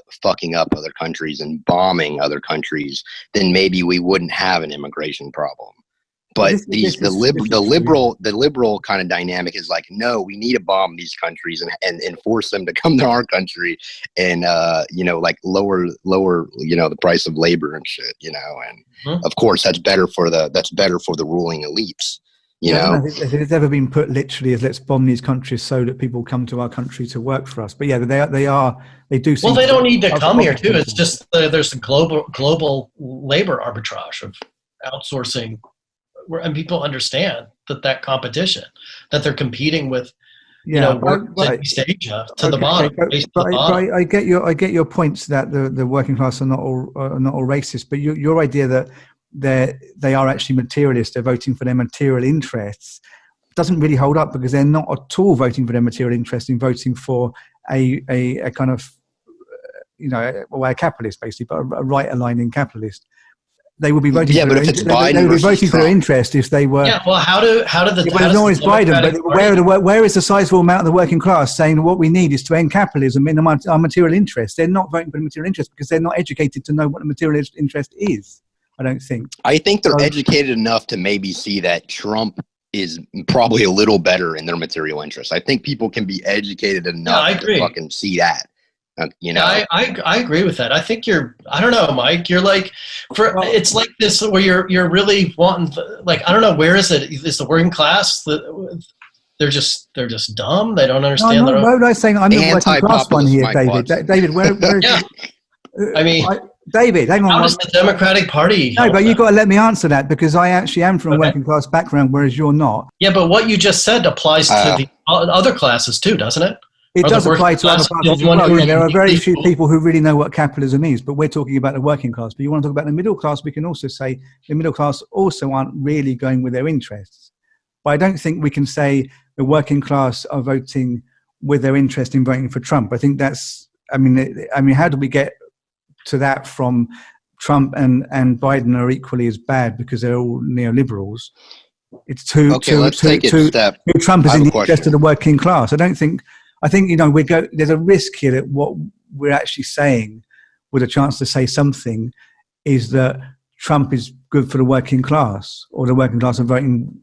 other countries and bombing other countries, then maybe we wouldn't have an immigration problem. But the liberal kind of dynamic is like, no, we need to bomb these countries and force them to come to our country and you know, like lower you know, the price of labor and shit, you know, and of course that's better for the ruling elites. You know, I don't know if it's ever been put literally as let's bomb these countries so that people come to our country to work for us. But yeah, they do. Well, they don't need to come here too. It's just there's a global labor arbitrage of outsourcing, and people understand that competition, that they're competing with, you know, East Asia to the bottom. But I get your points that the working class are not all racist. But your idea that they are actually materialists, they're voting for their material interests, doesn't really hold up because they're not at all voting for their material interests in voting for a kind of, you know, a capitalist basically, but a right-aligning capitalist. They would be voting. Yeah, but if it's Biden, they would be voting for their interest if they were. Yeah, well, how did the? Well, it's always Biden, but where is the sizable amount of the working class saying what we need is to end capitalism in our material interest? They're not voting for the material interest because they're not educated to know what the material interest is. I don't think. I think they're educated enough to maybe see that Trump is probably a little better in their material interest. I think people can be educated enough to fucking see that. You know, I agree with that. I think I don't know, Mike. You're like, it's like this where you're really wanting, like, I don't know, where is it? Is the working class? They're just dumb. They don't understand. No, I'm saying I'm the working class one here, David. David, where yeah. I mean, David, hang on. How does the Democratic Party? No, but you've got to let me answer that because I actually am from a working class background, whereas you're not. Yeah, but what you just said applies to the other classes too, doesn't it? It does apply to other classes as well. Yeah, there are very few people who really know what capitalism is, but we're talking about the working class. But you want to talk about the middle class, we can also say the middle class also aren't really going with their interests. But I don't think we can say the working class are voting with their interest in voting for Trump. I think that's, I mean, how do we get to that from Trump and Biden are equally as bad because they're all neoliberals? It's Trump is in the interest of the working class. I think, you know, there's a risk here that what we're actually saying with a chance to say something is that Trump is good for the working class or the working class are voting,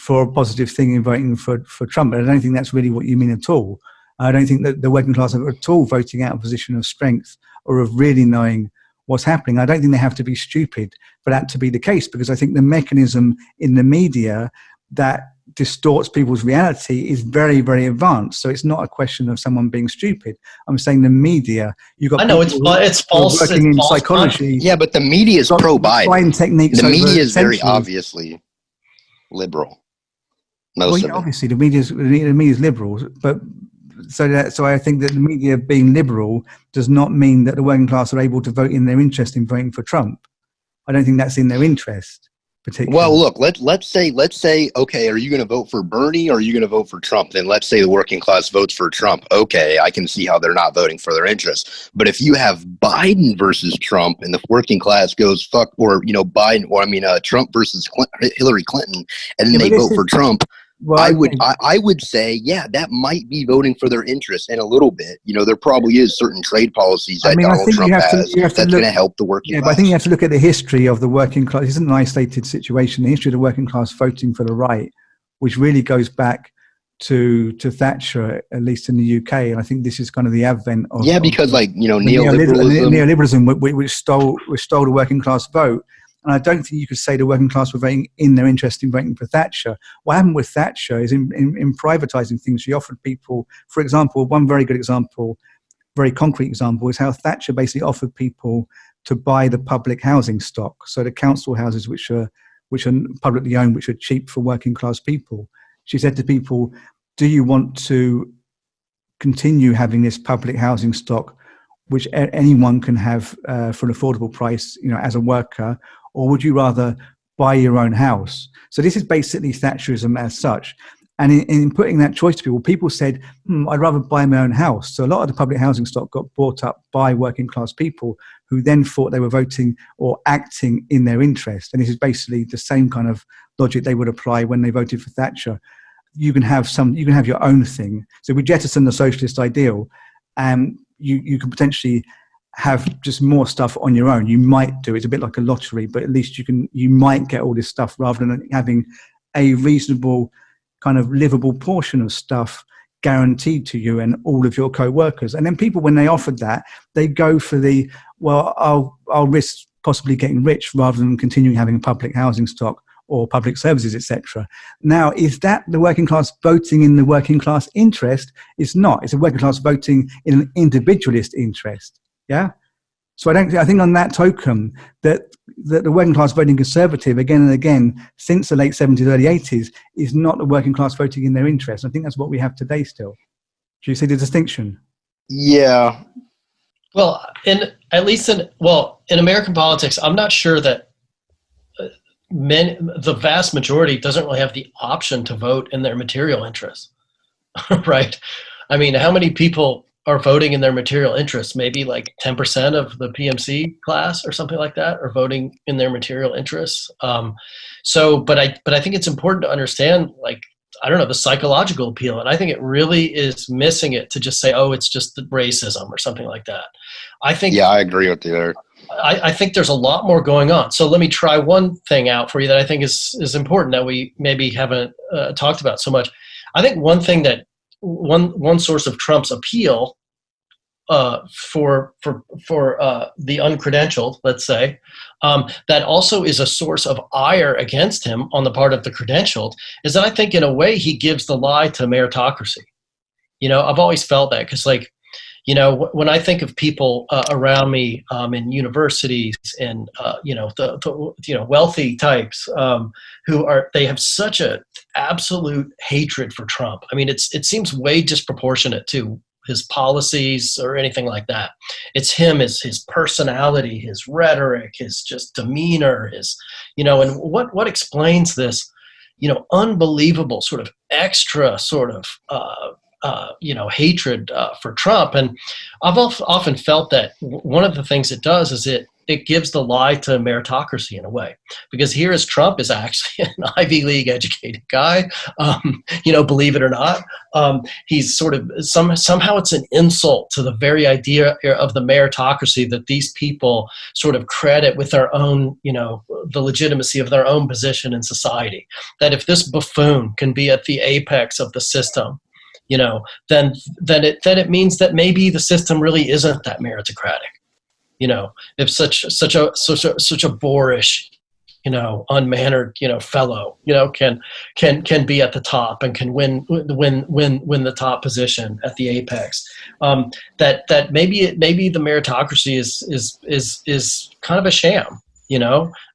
for a positive thing in voting for Trump. But I don't think that's really what you mean at all. I don't think that the working class are at all voting out of a position of strength or of really knowing what's happening. I don't think they have to be stupid for that to be the case, because I think the mechanism in the media that distorts people's reality is very, very advanced. So it's not a question of someone being stupid. I'm saying the media. You've got I know it's false. Working in false psychology. Yeah, but the media is pro-Biden. Techniques. The media is very centuries. obviously liberal. Most of it. Obviously, the media is liberal, but so I think that the media being liberal does not mean that the working class are able to vote in their interest in voting for Trump. I don't think that's in their interest. Well, look, let's say, okay, are you going to vote for Bernie or are you going to vote for Trump? Then let's say the working class votes for Trump. Okay, I can see how they're not voting for their interests. But if you have Biden versus Trump and the working class goes Biden, or Trump versus Hillary Clinton, and then they vote for Trump, well, I would say, yeah, that might be voting for their interests in a little bit. There probably is certain trade policies that Donald Trump has that's going to help the working class. But I think you have to look at the history of the working class. It's an isolated situation. The history of the working class voting for the right, which really goes back to Thatcher, at least in the UK. And I think this is kind of the advent of neoliberalism, which stole the working class vote. And I don't think you could say the working class were voting in their interest in voting for Thatcher. What happened with Thatcher is in privatising things, she offered people, for example, one very good example, very concrete example, is how Thatcher basically offered people to buy the public housing stock. So the council houses which are publicly owned, which are cheap for working class people. She said to people, do you want to continue having this public housing stock, which anyone can have for an affordable price, as a worker, or would you rather buy your own house? So this is basically Thatcherism as such. And in putting that choice to people said, I'd rather buy my own house. So a lot of the public housing stock got bought up by working class people who then thought they were voting or acting in their interest. And this is basically the same kind of logic they would apply when they voted for Thatcher. You can have your own thing. So we jettison the socialist ideal, and you can potentially have just more stuff on your own. You might do it's a bit like a lottery, but at least you might get all this stuff rather than having a reasonable kind of livable portion of stuff guaranteed to you and all of your co-workers. And then people, when they offered that, they go for I'll risk possibly getting rich rather than continuing having public housing stock or public services, etc. Now, is that the working class voting in the working class interest? It's not. It's a working class voting in an individualist interest. Yeah. So I think on that token that the working class voting conservative again and again since the late 70s, early 80s is not the working class voting in their interest. I think that's what we have today still. Do you see the distinction? Yeah. Well, in American politics, I'm not sure that the vast majority doesn't really have the option to vote in their material interests, right? I mean, how many people are voting in their material interests? Maybe like 10% of the PMC class or something like that are voting in their material interests. But I think it's important to understand, the psychological appeal. And I think it really is missing it to just say, oh, it's just the racism or something like that. I agree with you there. I think there's a lot more going on. So let me try one thing out for you that I think is important that we maybe haven't talked about so much. I think one thing that one source of Trump's appeal for the uncredentialed, let's say, that also is a source of ire against him on the part of the credentialed, is that I think in a way he gives the lie to meritocracy. I've always felt that because when I think of people around me in universities and the wealthy types they have such a absolute hatred for Trump. I mean, it seems way disproportionate to his policies or anything like that. It's his personality, his rhetoric, his just demeanor, and what explains this, unbelievable sort of extra sort of hatred for Trump. And I've often felt that one of the things it does is it gives the lie to meritocracy in a way, because here is Trump is actually an Ivy League educated guy, believe it or not. He's sort of somehow it's an insult to the very idea of the meritocracy that these people sort of credit with their own, the legitimacy of their own position in society. That if this buffoon can be at the apex of the system, then it means that maybe the system really isn't that meritocratic. If such a boorish, unmannered, fellow, can be at the top and can win the top position at the apex. That maybe the meritocracy is kind of a sham.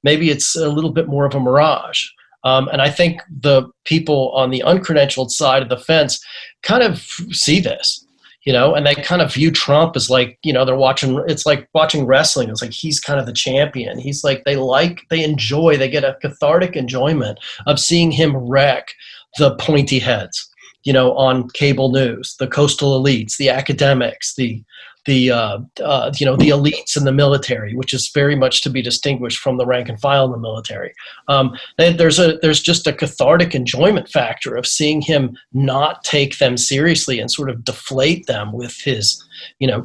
Maybe it's a little bit more of a mirage. And I think the people on the uncredentialed side of the fence kind of see this. And they kind of view Trump as like, it's like watching wrestling. It's like he's kind of the champion. He's like, they get a cathartic enjoyment of seeing him wreck the pointy heads, on cable news, the coastal elites, the academics, the elites in the military, which is very much to be distinguished from the rank and file in the military. There's just a cathartic enjoyment factor of seeing him not take them seriously and sort of deflate them with his,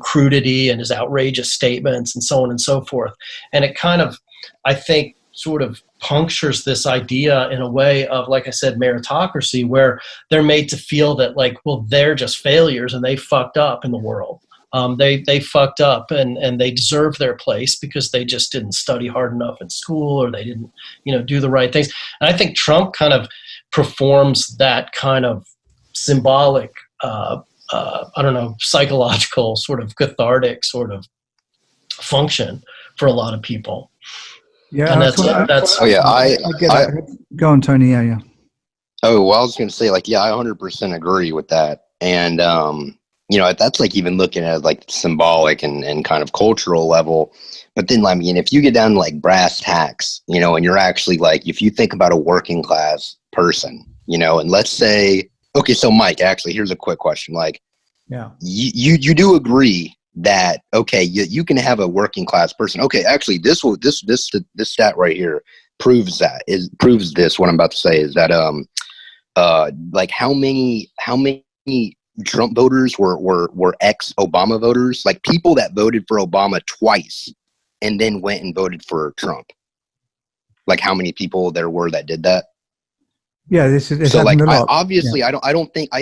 crudity and his outrageous statements and so on and so forth. And it kind of, I think, sort of punctures this idea in a way of, like I said, meritocracy, where they're made to feel that, like, well, they're just failures and they fucked up in the world. They fucked up and they deserve their place because they just didn't study hard enough in school, or they didn't, do the right things. And I think Trump kind of performs that kind of symbolic, psychological sort of cathartic sort of function for a lot of people. Yeah, and that's. Oh yeah, I get it. Go on, Tony. Yeah. Oh, well, I was going to say, I 100% agree with that, and that's like even looking at like symbolic and kind of cultural level. But then, if you get down to like brass tacks, and you're actually like, if you think about a working class person, and let's say, okay, so Mike, actually, here's a quick question. You do agree that, okay, you can have a working class person. Okay, actually, this stat right here proves this. What I'm about to say is that, how many Trump voters were ex-Obama voters, like people that voted for Obama twice and then went and voted for Trump. Like how many people there were that did that? Yeah, this is so like a lot. I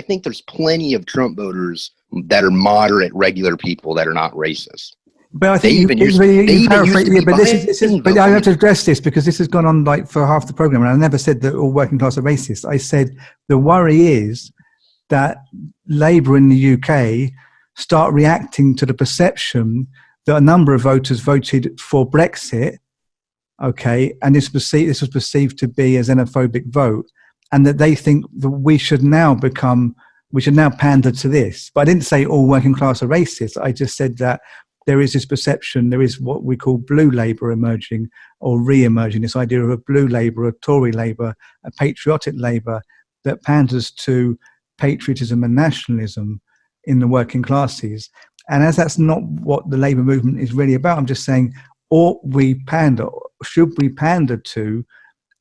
think there's plenty of Trump voters that are moderate, regular people that are not racist. But I think but I have to address this because this has gone on like for half the program, and I never said that all working class are racist. I said the worry is that Labour in the UK start reacting to the perception that a number of voters voted for Brexit, okay, and this was perceived to be a xenophobic vote, and that they think that we should now pander to this. But I didn't say all working class are racist. I just said that there is this perception, there is what we call blue Labour emerging or re-emerging, this idea of a blue Labour, a Tory Labour, a patriotic Labour that panders to patriotism and nationalism in the working classes. And as that's not what the Labour movement is really about, I'm just saying, should we pander to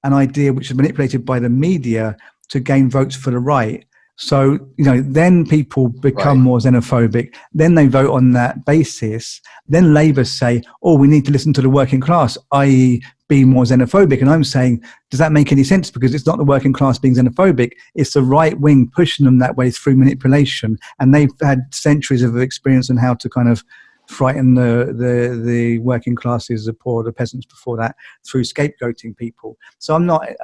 an idea which is manipulated by the media to gain votes for the right? So, then people become more xenophobic, then they vote on that basis. Then Labour say, we need to listen to the working class, i.e. be more xenophobic. And I'm saying, does that make any sense? Because it's not the working class being xenophobic, it's the right wing pushing them that way through manipulation. And they've had centuries of experience on how to kind of frighten the working classes, the poor, the peasants before that, through scapegoating people. So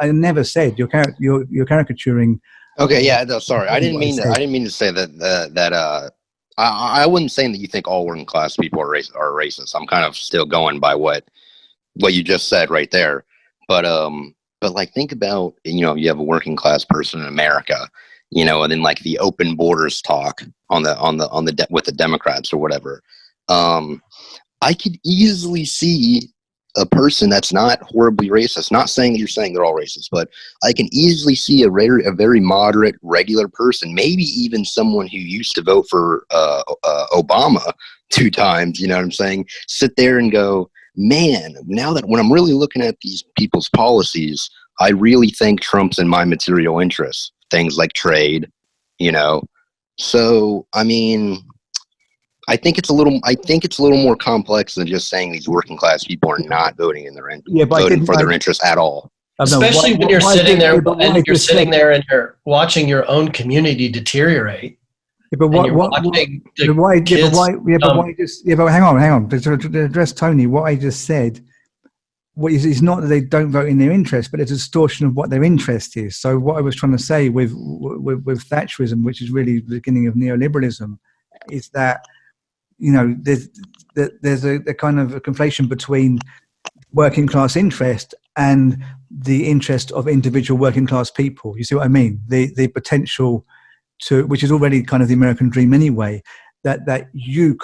I never said, you're caricaturing. Okay, yeah, no, sorry. I didn't mean to say that I wasn't saying that you think all working class people are racist. I'm kind of still going by what you just said right there. But like think about, you have a working class person in America, and then like the open borders talk on the with the Democrats or whatever. I could easily see a person that's not horribly racist, not saying that you're saying they're all racist, but I can easily see a very moderate, regular person, maybe even someone who used to vote for Obama 2 times, you know what I'm saying, sit there and go, man, now that when I'm really looking at these people's policies, I really think Trump's in my material interests, things like trade, you know. So, I mean, I think it's a little more complex than just saying these working class people are not voting in their voting for their interests at all. Especially when you're sitting there and you're sitting there and you're watching your own community deteriorate. Yeah, but hang on. To address Tony, what I just said, it's not that they don't vote in their interest, but it's a distortion of what their interest is. So what I was trying to say with Thatcherism, which is really the beginning of neoliberalism, is that, you know, there's a kind of a conflation between working class interest and the interest of individual working class people. You see what I mean? The potential to, which is already kind of the American dream anyway, that you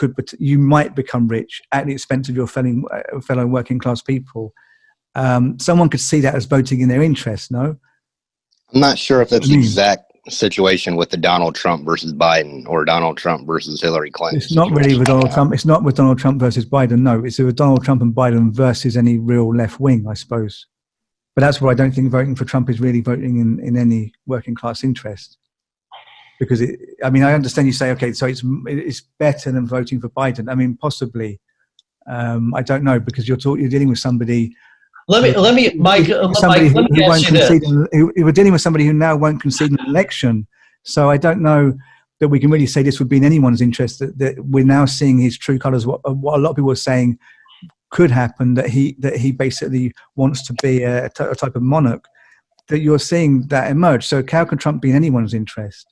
might become rich at the expense of your fellow working class people. Someone could see that as voting in their interest. No, I'm not sure if that's the exact situation with the Donald Trump versus Biden or Donald Trump versus Hillary Clinton. It's not really with Donald Trump. It's not with Donald Trump versus Biden. No, it's with Donald Trump and Biden versus any real left wing, I suppose. But that's why I don't think voting for Trump is really voting in any working class interest. Because I understand you say, okay, so it's better than voting for Biden. I mean, possibly. I don't know, because you're dealing with somebody. We're dealing with somebody who now won't concede an election. So I don't know that we can really say this would be in anyone's interest. That we're now seeing his true colours. What a lot of people are saying could happen, that he basically wants to be a type of monarch. That you're seeing that emerge. So how can Trump be in anyone's interest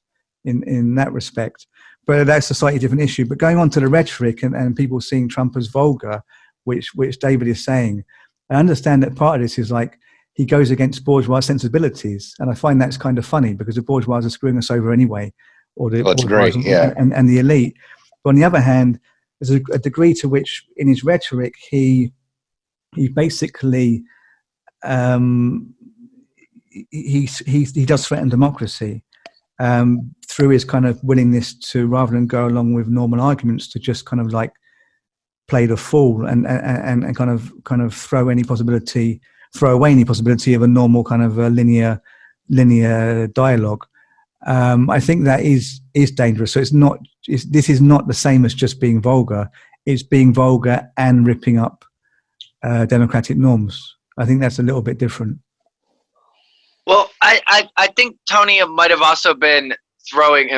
in that respect? But that's a slightly different issue. But going on to the rhetoric and people seeing Trump as vulgar, which David is saying, I understand that part of this is like he goes against bourgeois sensibilities, and I find that's kind of funny because the bourgeois are screwing us over anyway, or the great, yeah, and the elite. But on the other hand, there's a degree to which in his rhetoric he basically he does threaten democracy through his kind of willingness to, rather than go along with normal arguments, to just kind of like play the fool and kind of throw away any possibility of a normal kind of linear dialogue. I think that is dangerous. So this is not the same as just being vulgar. It's being vulgar and ripping up democratic norms. I think that's a little bit different. Well, I think Tony might have also been throwing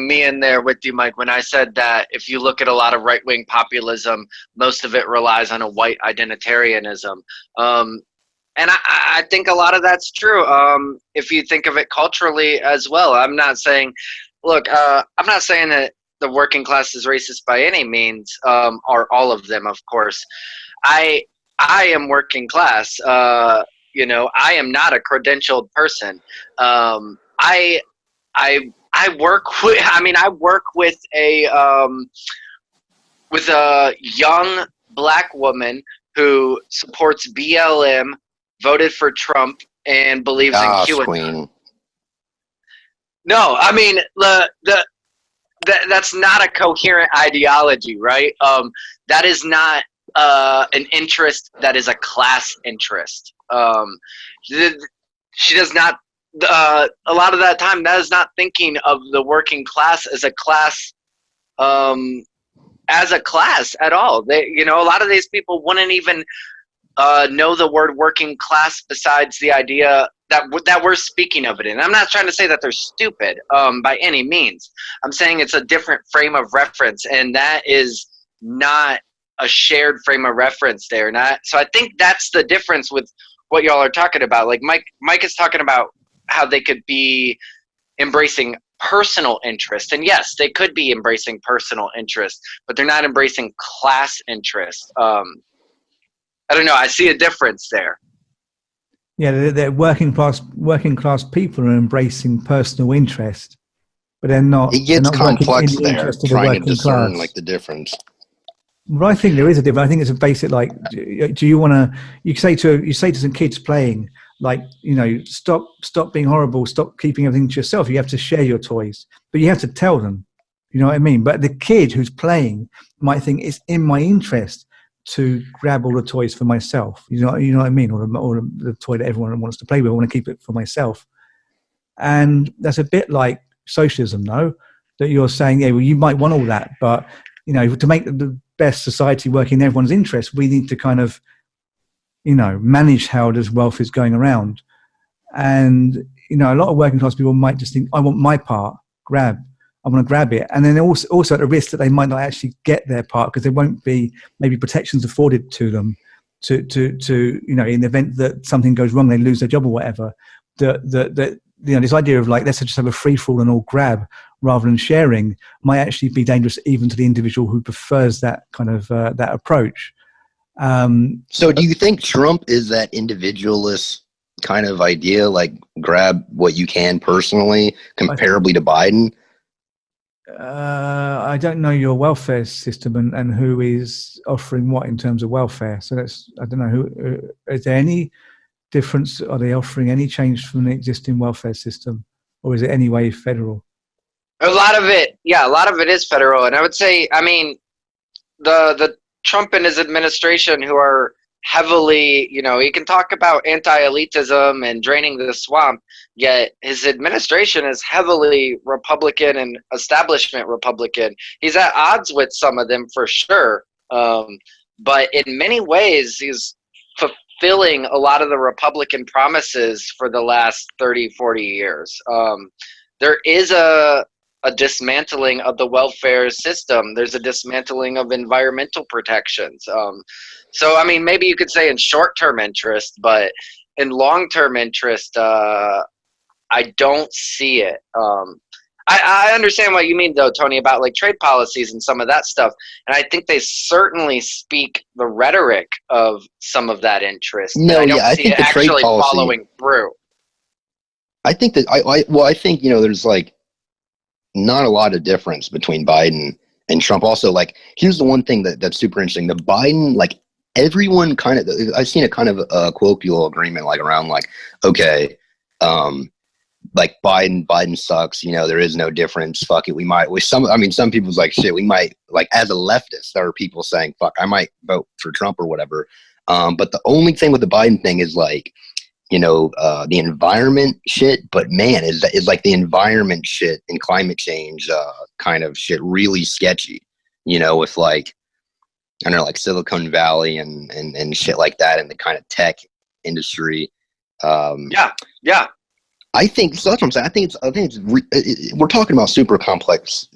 me in there with you, Mike, when I said that if you look at a lot of right-wing populism, most of it relies on a white identitarianism. And I think a lot of that's true. If you think of it culturally as well, I'm not saying that the working class is racist by any means, or all of them, of course. I am working class. I am not a credentialed person. I work with a young black woman who supports BLM, voted for Trump, and believes in QAnon. Queen. No, I mean that's not a coherent ideology, right? That is not an interest. That is a class interest. She does not. A lot of that time, that is not thinking of the working class as a class at all. They, a lot of these people wouldn't even know the word working class besides the idea that we're speaking of it. And I'm not trying to say that they're stupid by any means. I'm saying it's a different frame of reference, and that is not a shared frame of reference there. So I think that's the difference with what y'all are talking about. Like Mike is talking about how they could be embracing personal interest. And yes, they could be embracing personal interest, but they're not embracing class interest. I don't know. I see a difference there. Yeah, they're working class people are embracing personal interest, but they're not. It gets complex the there, trying to discern like the difference. Well, I think there is a difference. I think it's a basic, like, do you want to? You say to some kids playing, like, stop being horrible, stop keeping everything to yourself. You have to share your toys, but you have to tell them. You know what I mean? But the kid who's playing might think it's in my interest to grab all the toys for myself. You know what I mean? Or the toy that everyone wants to play with. I want to keep it for myself. And that's a bit like socialism, no? That you're saying, yeah, well, you might want all that, but to make the best society work in everyone's interest, we need to kind of, manage how this wealth is going around. And a lot of working class people might just think, I want my part, I want to grab it. And then also at the risk that they might not actually get their part because there won't be maybe protections afforded to them to in the event that something goes wrong, they lose their job or whatever. This idea of like, let's just have a free for all and all grab rather than sharing might actually be dangerous even to the individual who prefers that kind of that approach. So do you think Trump is that individualist kind of idea, like grab what you can personally, comparably to Biden? I don't know your welfare system and who is offering what in terms of welfare. So I don't know who. Is there any difference? Are they offering any change from the existing welfare system, or is it anyway federal? A lot of it is federal, and I would say, I mean, the Trump and his administration, who are heavily, he can talk about anti-elitism and draining the swamp, yet his administration is heavily Republican and establishment Republican. He's at odds with some of them for sure, but in many ways, he's fulfilling a lot of the Republican promises for the last 30, 40 years. There is a dismantling of the welfare system. There's a dismantling of environmental protections. So, I mean, maybe you could say in short-term interest, but in long-term interest, I don't see it. I understand what you mean, though, Tony, about like trade policies and some of that stuff. And I think they certainly speak the rhetoric of some of that interest. No, I don't I see think it the trade actually policy, following through. I think that I think there's like not a lot of difference between Biden and Trump. Also, like, here's the one thing that's super interesting: the Biden, like, everyone kind of, I've seen a kind of a colloquial agreement like around like, okay, like Biden sucks, there is no difference, fuck it, some people's like, shit, we might, like, as a leftist, there are people saying, fuck, I might vote for Trump or whatever, but the only thing with the Biden thing is like, the environment shit, but man, is like the environment shit and climate change kind of shit really sketchy, with like, I don't know, like Silicon Valley and shit like that, and the kind of tech industry. Yeah. I think so. That's what I'm saying. I think we're talking about super complex,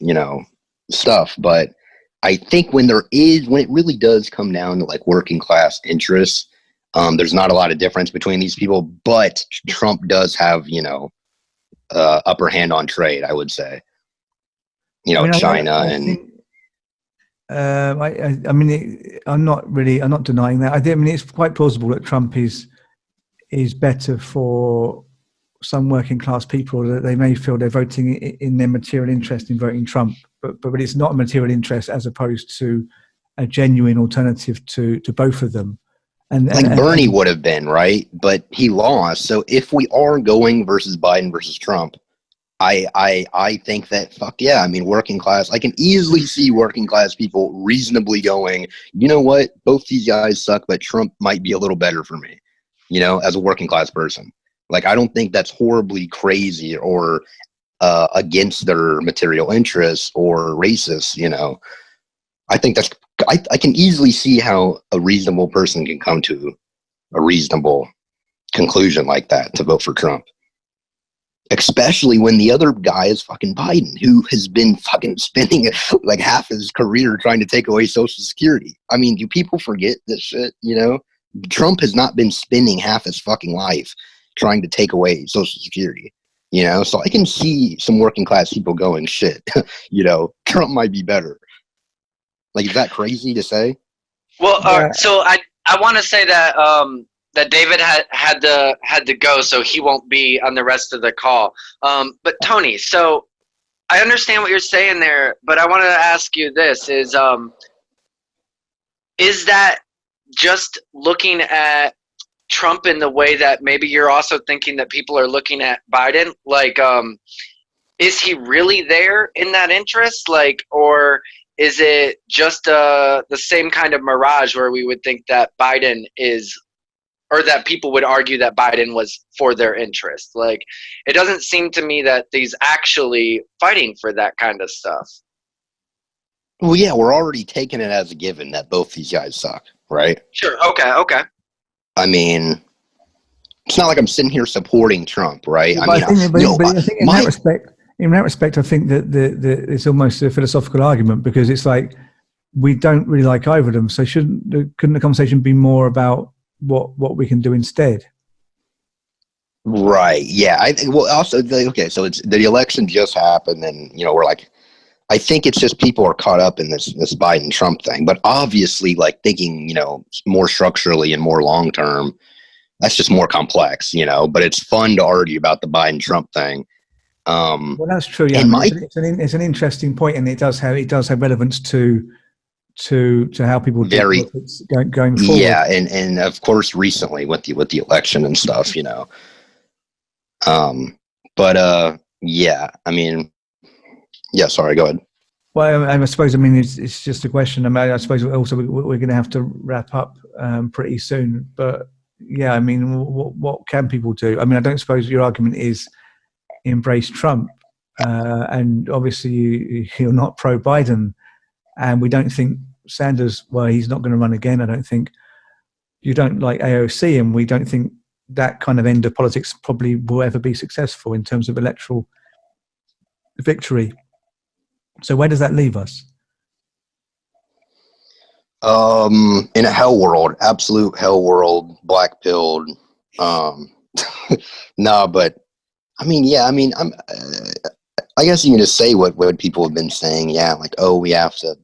stuff. But I think when it really does come down to like working class interests, there's not a lot of difference between these people. But Trump does have, upper hand on trade, I would say. China I mean, I'm not denying that. I mean, it's quite plausible that Trump is better for some working class people, that they may feel they're voting in their material interest in voting Trump, but it's not a material interest as opposed to a genuine alternative to both of them. And Bernie would have been, right? But he lost. So if we are going versus Biden versus Trump, I think that, fuck yeah, I mean, working class, I can easily see working class people reasonably going, you know what, both these guys suck, but Trump might be a little better for me, as a working class person. Like, I don't think that's horribly crazy or against their material interests or racist, I think that's, I can easily see how a reasonable person can come to a reasonable conclusion like that to vote for Trump. Especially when the other guy is fucking Biden, who has been fucking spending like half his career trying to take away Social Security. I mean, do people forget this shit, Trump has not been spending half his fucking life trying to take away Social Security, so I can see some working class people going, shit, Trump might be better. Like, is that crazy to say? Well, so I want to say that that David had to go, so he won't be on the rest of the call. But Tony, so I understand what you're saying there, but I want to ask you this: is that just looking at Trump in the way that maybe you're also thinking that people are looking at Biden? Like, is he really there in that interest? Like, or is it just the same kind of mirage where we would think that Biden is, or that people would argue that Biden was for their interest? Like, it doesn't seem to me that he's actually fighting for that kind of stuff. Well, yeah, we're already taking it as a given that both these guys suck, right? Sure. Okay. I mean, it's not like I'm sitting here supporting Trump, right? In that respect, I think that it's almost a philosophical argument, because it's like we don't really like either of them. So couldn't the conversation be more about what we can do instead? Right. Yeah. I think. Well, also, okay. So it's the election just happened, and we're like, I think it's just people are caught up in this Biden Trump thing. But obviously, like thinking, more structurally and more long term, that's just more complex, But it's fun to argue about the Biden Trump thing. Well, that's true. Yeah, it's an interesting point, and it does have relevance to how people do politics going forward. Yeah, and of course recently with the election and stuff, But yeah, I mean, yeah. Sorry, go ahead. Well, I suppose it's just a question. I suppose also we're going to have to wrap up pretty soon. But yeah, I mean, what can people do? I mean, I don't suppose your argument is embrace Trump, and obviously you're not pro-Biden, and we don't think Sanders, well, he's not going to run again. I don't think. You don't like AOC, and we don't think that kind of end of politics probably will ever be successful in terms of electoral victory. So where does that leave us? In a hell world, absolute hell world, black pilled. No, but I mean, yeah, I mean, I guess you can just say what people have been saying. Yeah, like, oh, we have to,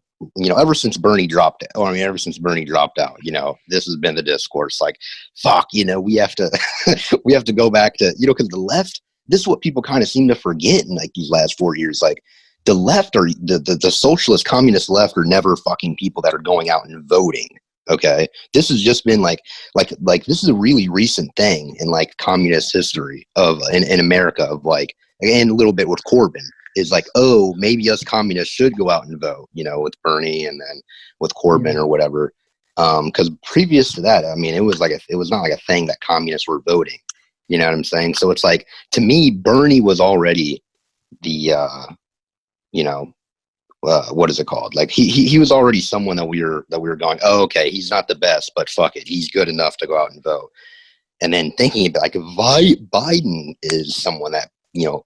ever since Bernie dropped out, this has been the discourse. Like, fuck, we have to, we have to go back to, because the left. This is what people kind of seem to forget in like these last 4 years. Like, the left or the socialist communist left are never fucking people that are going out and voting. Okay. This has just been like this is a really recent thing in like communist history of in America of like, and a little bit with Corbyn is like, oh, maybe us communists should go out and vote, with Bernie and then with Corbyn or whatever. Cause previous to that, I mean, it was not like a thing that communists were voting, you know what I'm saying? So it's like, to me, Bernie was already the, what is it called? Like he was already someone that we were going, oh, okay, he's not the best, but fuck it, he's good enough to go out and vote. And then thinking about like if Biden is someone that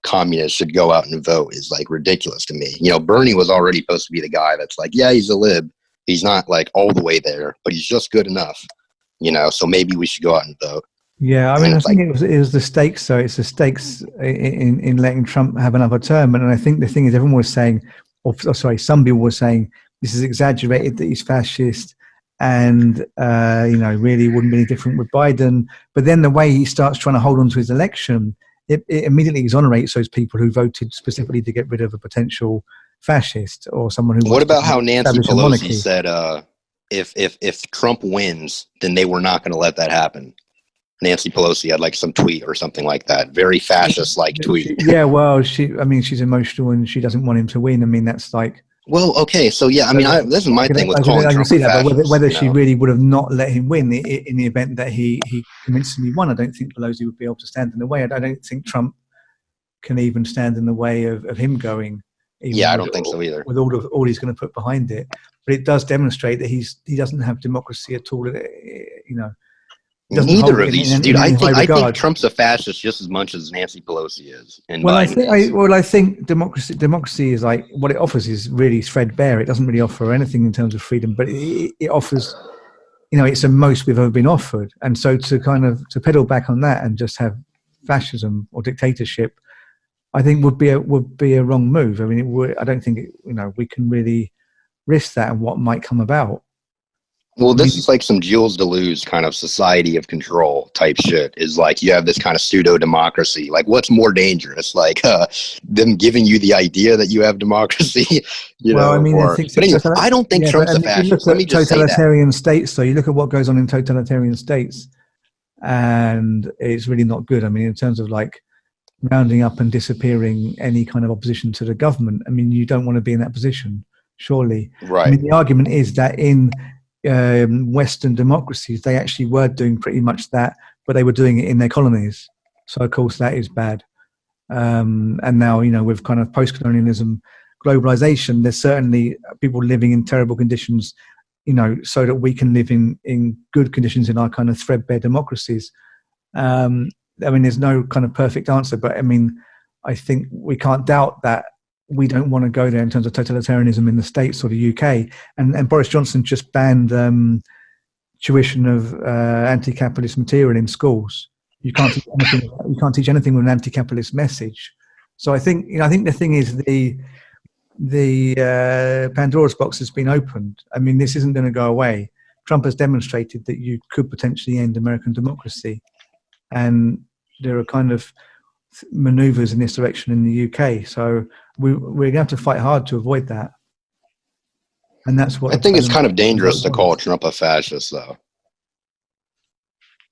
communists should go out and vote is like ridiculous to me. Bernie was already supposed to be the guy that's like, yeah, he's a lib, he's not like all the way there, but he's just good enough. So maybe we should go out and vote. Yeah, I mean, I think it was the stakes. So it's the stakes in letting Trump have another term. And I think the thing is, everyone was saying, some people were saying this is exaggerated, that he's fascist, and really wouldn't be any different with Biden. But then the way he starts trying to hold on to his election, it immediately exonerates those people who voted specifically to get rid of a potential fascist or someone who. What about how Nancy Pelosi said, if Trump wins, then they were not going to let that happen? Nancy Pelosi had like some tweet or something like that, very fascist-like tweet. Yeah, well, she's emotional and she doesn't want him to win. I mean, that's like. Well, okay, so yeah, I mean, this is my thing with calling Trump. I can see that, but whether she really would have not let him win in the event that he convincingly won, I don't think Pelosi would be able to stand in the way. I don't think Trump can even stand in the way of him going. Yeah, I don't think so either. With all he's going to put behind it, but it does demonstrate that he doesn't have democracy at all. Neither of these, dude. I think Trump's a fascist just as much as Nancy Pelosi is. And I think democracy is like, what it offers is really threadbare. It doesn't really offer anything in terms of freedom, but it offers, it's the most we've ever been offered. And so to pedal back on that and just have fascism or dictatorship, I think would be a wrong move. I mean, I don't think we can really risk that and what might come about. Well, this is like some Gilles Deleuze kind of society of control type shit. Is like you have this kind of pseudo democracy. Like, what's more dangerous? Like them giving you the idea that you have democracy, I mean, I don't think Trump's a fascist. Let me just say that. Totalitarian states, though, you look at what goes on in totalitarian states, and it's really not good. I mean, in terms of like rounding up and disappearing any kind of opposition to the government. I mean, you don't want to be in that position. surely. Right. I mean, the argument is that in Western democracies, they actually were doing pretty much that, but they were doing it in their colonies. So, of course, that is bad. And now, with kind of post-colonialism, globalization, there's certainly people living in terrible conditions, so that we can live in good conditions in our kind of threadbare democracies. I mean, there's no kind of perfect answer, but I mean, I think we can't doubt that we don't want to go there in terms of totalitarianism in the States or the UK. And Boris Johnson just banned tuition of anti-capitalist material in schools. You can't teach anything with an anti-capitalist message. So I think the thing is the Pandora's box has been opened. I mean, this isn't going to go away. Trump has demonstrated that you could potentially end American democracy, and there are kind of maneuvers in this direction in the UK. So we're going to have to fight hard to avoid that. And that's what I think it's kind of dangerous to call Trump a fascist, though.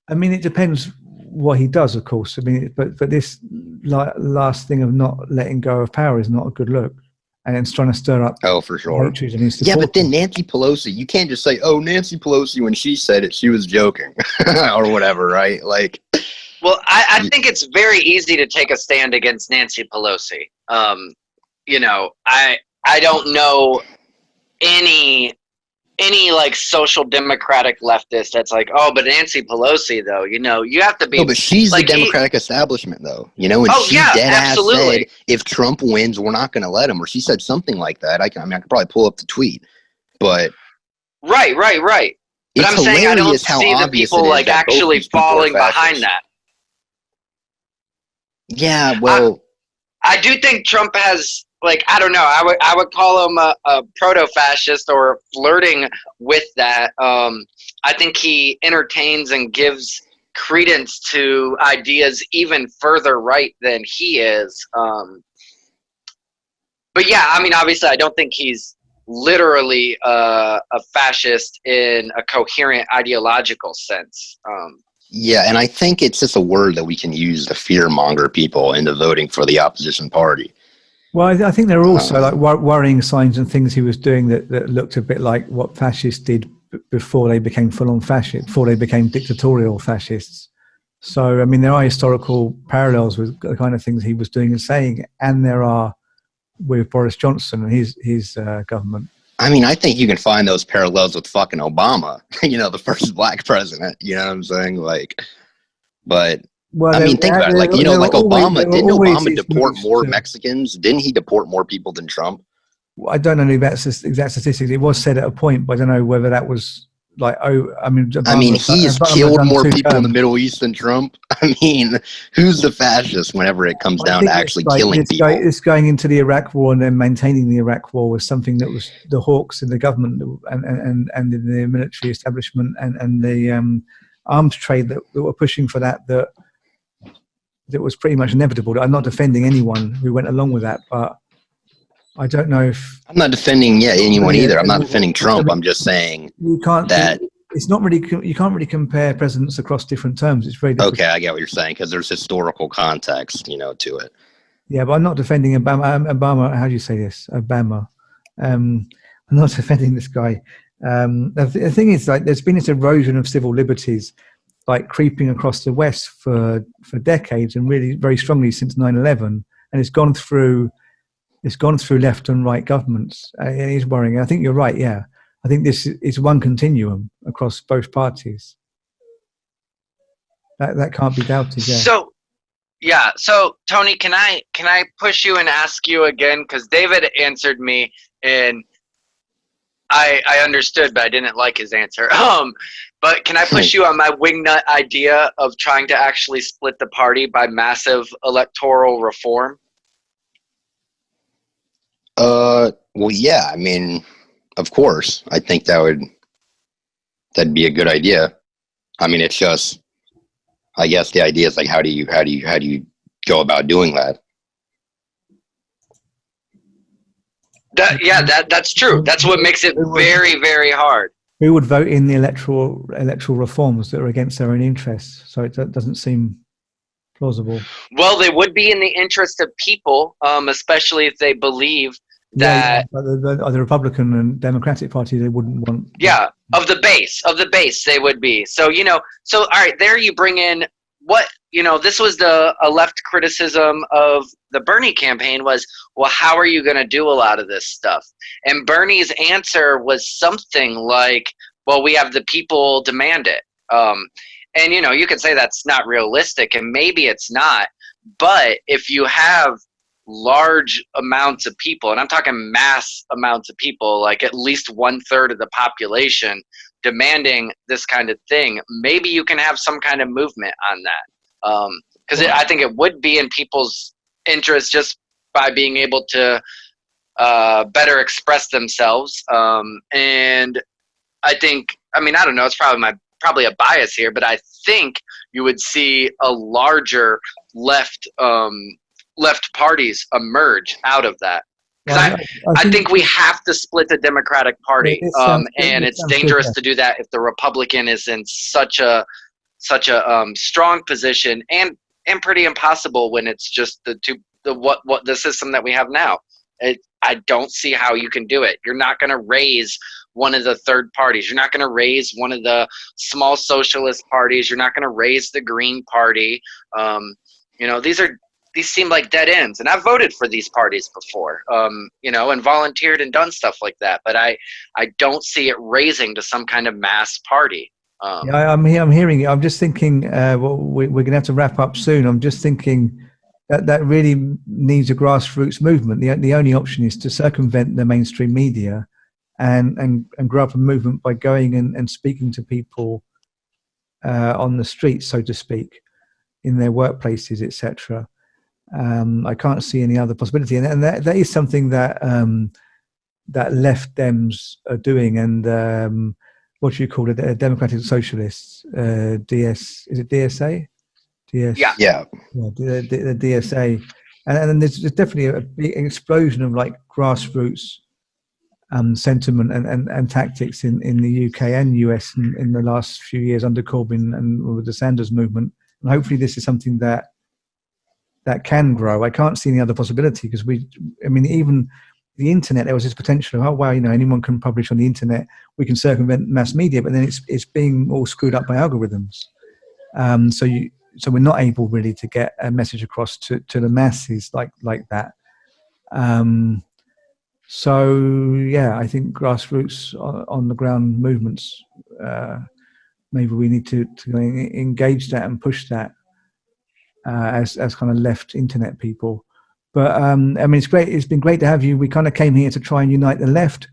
I mean, it depends what he does, of course. I mean, but this last thing of not letting go of power is not a good look. And it's trying to stir up. Oh, for sure. Yeah, but then Nancy Pelosi, you can't just say, "Oh, Nancy Pelosi, when she said it, she was joking," or whatever, right? Like, well, I think it's very easy to take a stand against Nancy Pelosi. I don't know any like social democratic leftist that's like, oh, but Nancy Pelosi though, you have to be. No, but she's like, the Democratic establishment though, and she dead ass said, if Trump wins, we're not going to let him, or she said something like that. I could probably pull up the tweet, but right. But I'm saying I don't see the people like actually falling behind that. Yeah, well, I do think Trump has. Like, I don't know, I would call him a proto-fascist or flirting with that. I think he entertains and gives credence to ideas even further right than he is. But yeah, I mean, obviously, I don't think he's literally a fascist in a coherent ideological sense. Yeah, and I think it's just a word that we can use to fear-monger people into voting for the opposition party. Well, I think there are also like worrying signs and things he was doing that looked a bit like what fascists did before they became full-on fascists, before they became dictatorial fascists. So, I mean, there are historical parallels with the kind of things he was doing and saying, and there are with Boris Johnson and his government. I mean, I think you can find those parallels with fucking Obama, the first black president, you know what I'm saying? Like, but... Well, I mean, think about it. Like, like Obama, didn't Obama deport more Mexicans? Didn't he deport more people than Trump? I don't know about exact statistics. It was said at a point, but I don't know whether that was like, he's killed more people in the Middle East than Trump. I mean, who's the fascist whenever it comes down to actually killing people? It's going into the Iraq war and then maintaining the Iraq war was something that was the hawks in the government and in the military establishment and the arms trade that were pushing for that was pretty much inevitable. I'm not defending anyone who went along with that, but I don't know if... I'm not defending anyone either. I'm not defending Trump. I'm just saying it's not really... You can't really compare presidents across different terms. It's very difficult. Okay, I get what you're saying, because there's historical context, to it. Yeah, but I'm not defending Obama. How do you say this? Obama. I'm not defending this guy. The thing is, like, there's been this erosion of civil liberties like creeping across the West for decades and really very strongly since 9/11, and it's gone through left and right governments. It is worrying. I think you're right. Yeah, I think this is one continuum across both parties. That can't be doubted. Yeah. So Tony, can I push you and ask you again? Because David answered me and I understood, but I didn't like his answer. But can I push you on my wingnut idea of trying to actually split the party by massive electoral reform? Well, yeah. I mean, of course. I think that'd be a good idea. I mean, it's just, I guess the idea is like, how do you go about doing that? That's true. That's what makes it very, very hard. Who would vote in the electoral reforms that are against their own interests? So it doesn't seem plausible. Well, they would be in the interest of people, especially if they believe that the Republican and Democratic Party, they wouldn't want. Yeah, of the base they would be. So, all right, there you bring in this was a left criticism of the Bernie campaign was, well, how are you going to do a lot of this stuff? And Bernie's answer was something like, well, we have the people demand it. And, you could say that's not realistic, and maybe it's not. But if you have large amounts of people, and I'm talking mass amounts of people, like at least 1/3 of the population demanding this kind of thing, maybe you can have some kind of movement on that. Because I think it would be in people's interest just by being able to better express themselves. And I think, I don't know, it's probably a bias here, but I think you would see a larger left parties emerge out out of I think we have to split the Democratic Party, and it's dangerous to do that if the Republican is in such a strong position, and pretty impossible when it's just the system that we have now. I don't see how you can do it. You're not going to raise one of the third parties. You're not going to raise one of the small socialist parties. You're not going to raise the Green Party. These seem like dead ends, and I've voted for these parties before, and volunteered and done stuff like that. But I don't see it raising to some kind of mass party. I'm hearing it. I'm just thinking, we're going to have to wrap up soon. I'm just thinking that really needs a grassroots movement. The only option is to circumvent the mainstream media and grow up a movement by going and speaking to people on the streets, so to speak, in their workplaces, etc. I can't see any other possibility, and that is something that left Dems are doing, and what do you call it? Democratic Socialists, DS, is it DSA? Yeah. The DSA, and there's definitely a big explosion of like grassroots sentiment and tactics in the UK and US in the last few years under Corbyn and with the Sanders movement, and hopefully this is something that can grow. I can't see any other possibility because even the internet, there was this potential of, anyone can publish on the internet, we can circumvent mass media, but then it's being all screwed up by algorithms. So we're not able really to get a message across to the masses like that. I think grassroots on the ground movements, maybe we need to engage that and push that as kind of left internet people. But it's great. It's been great to have you. We kind of came here to try and unite the left.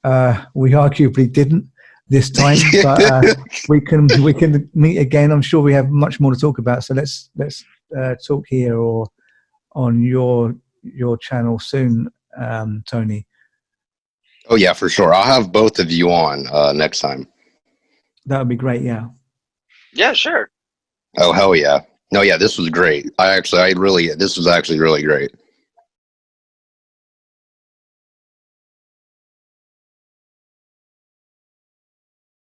We arguably didn't this time, but we can meet again. I'm sure we have much more to talk about. So let's talk here or on your channel soon, Tony. Oh yeah, for sure. I'll have both of you on next time. That would be great. Yeah. Yeah, sure. Oh hell yeah. No, yeah, this was great. This was actually really great.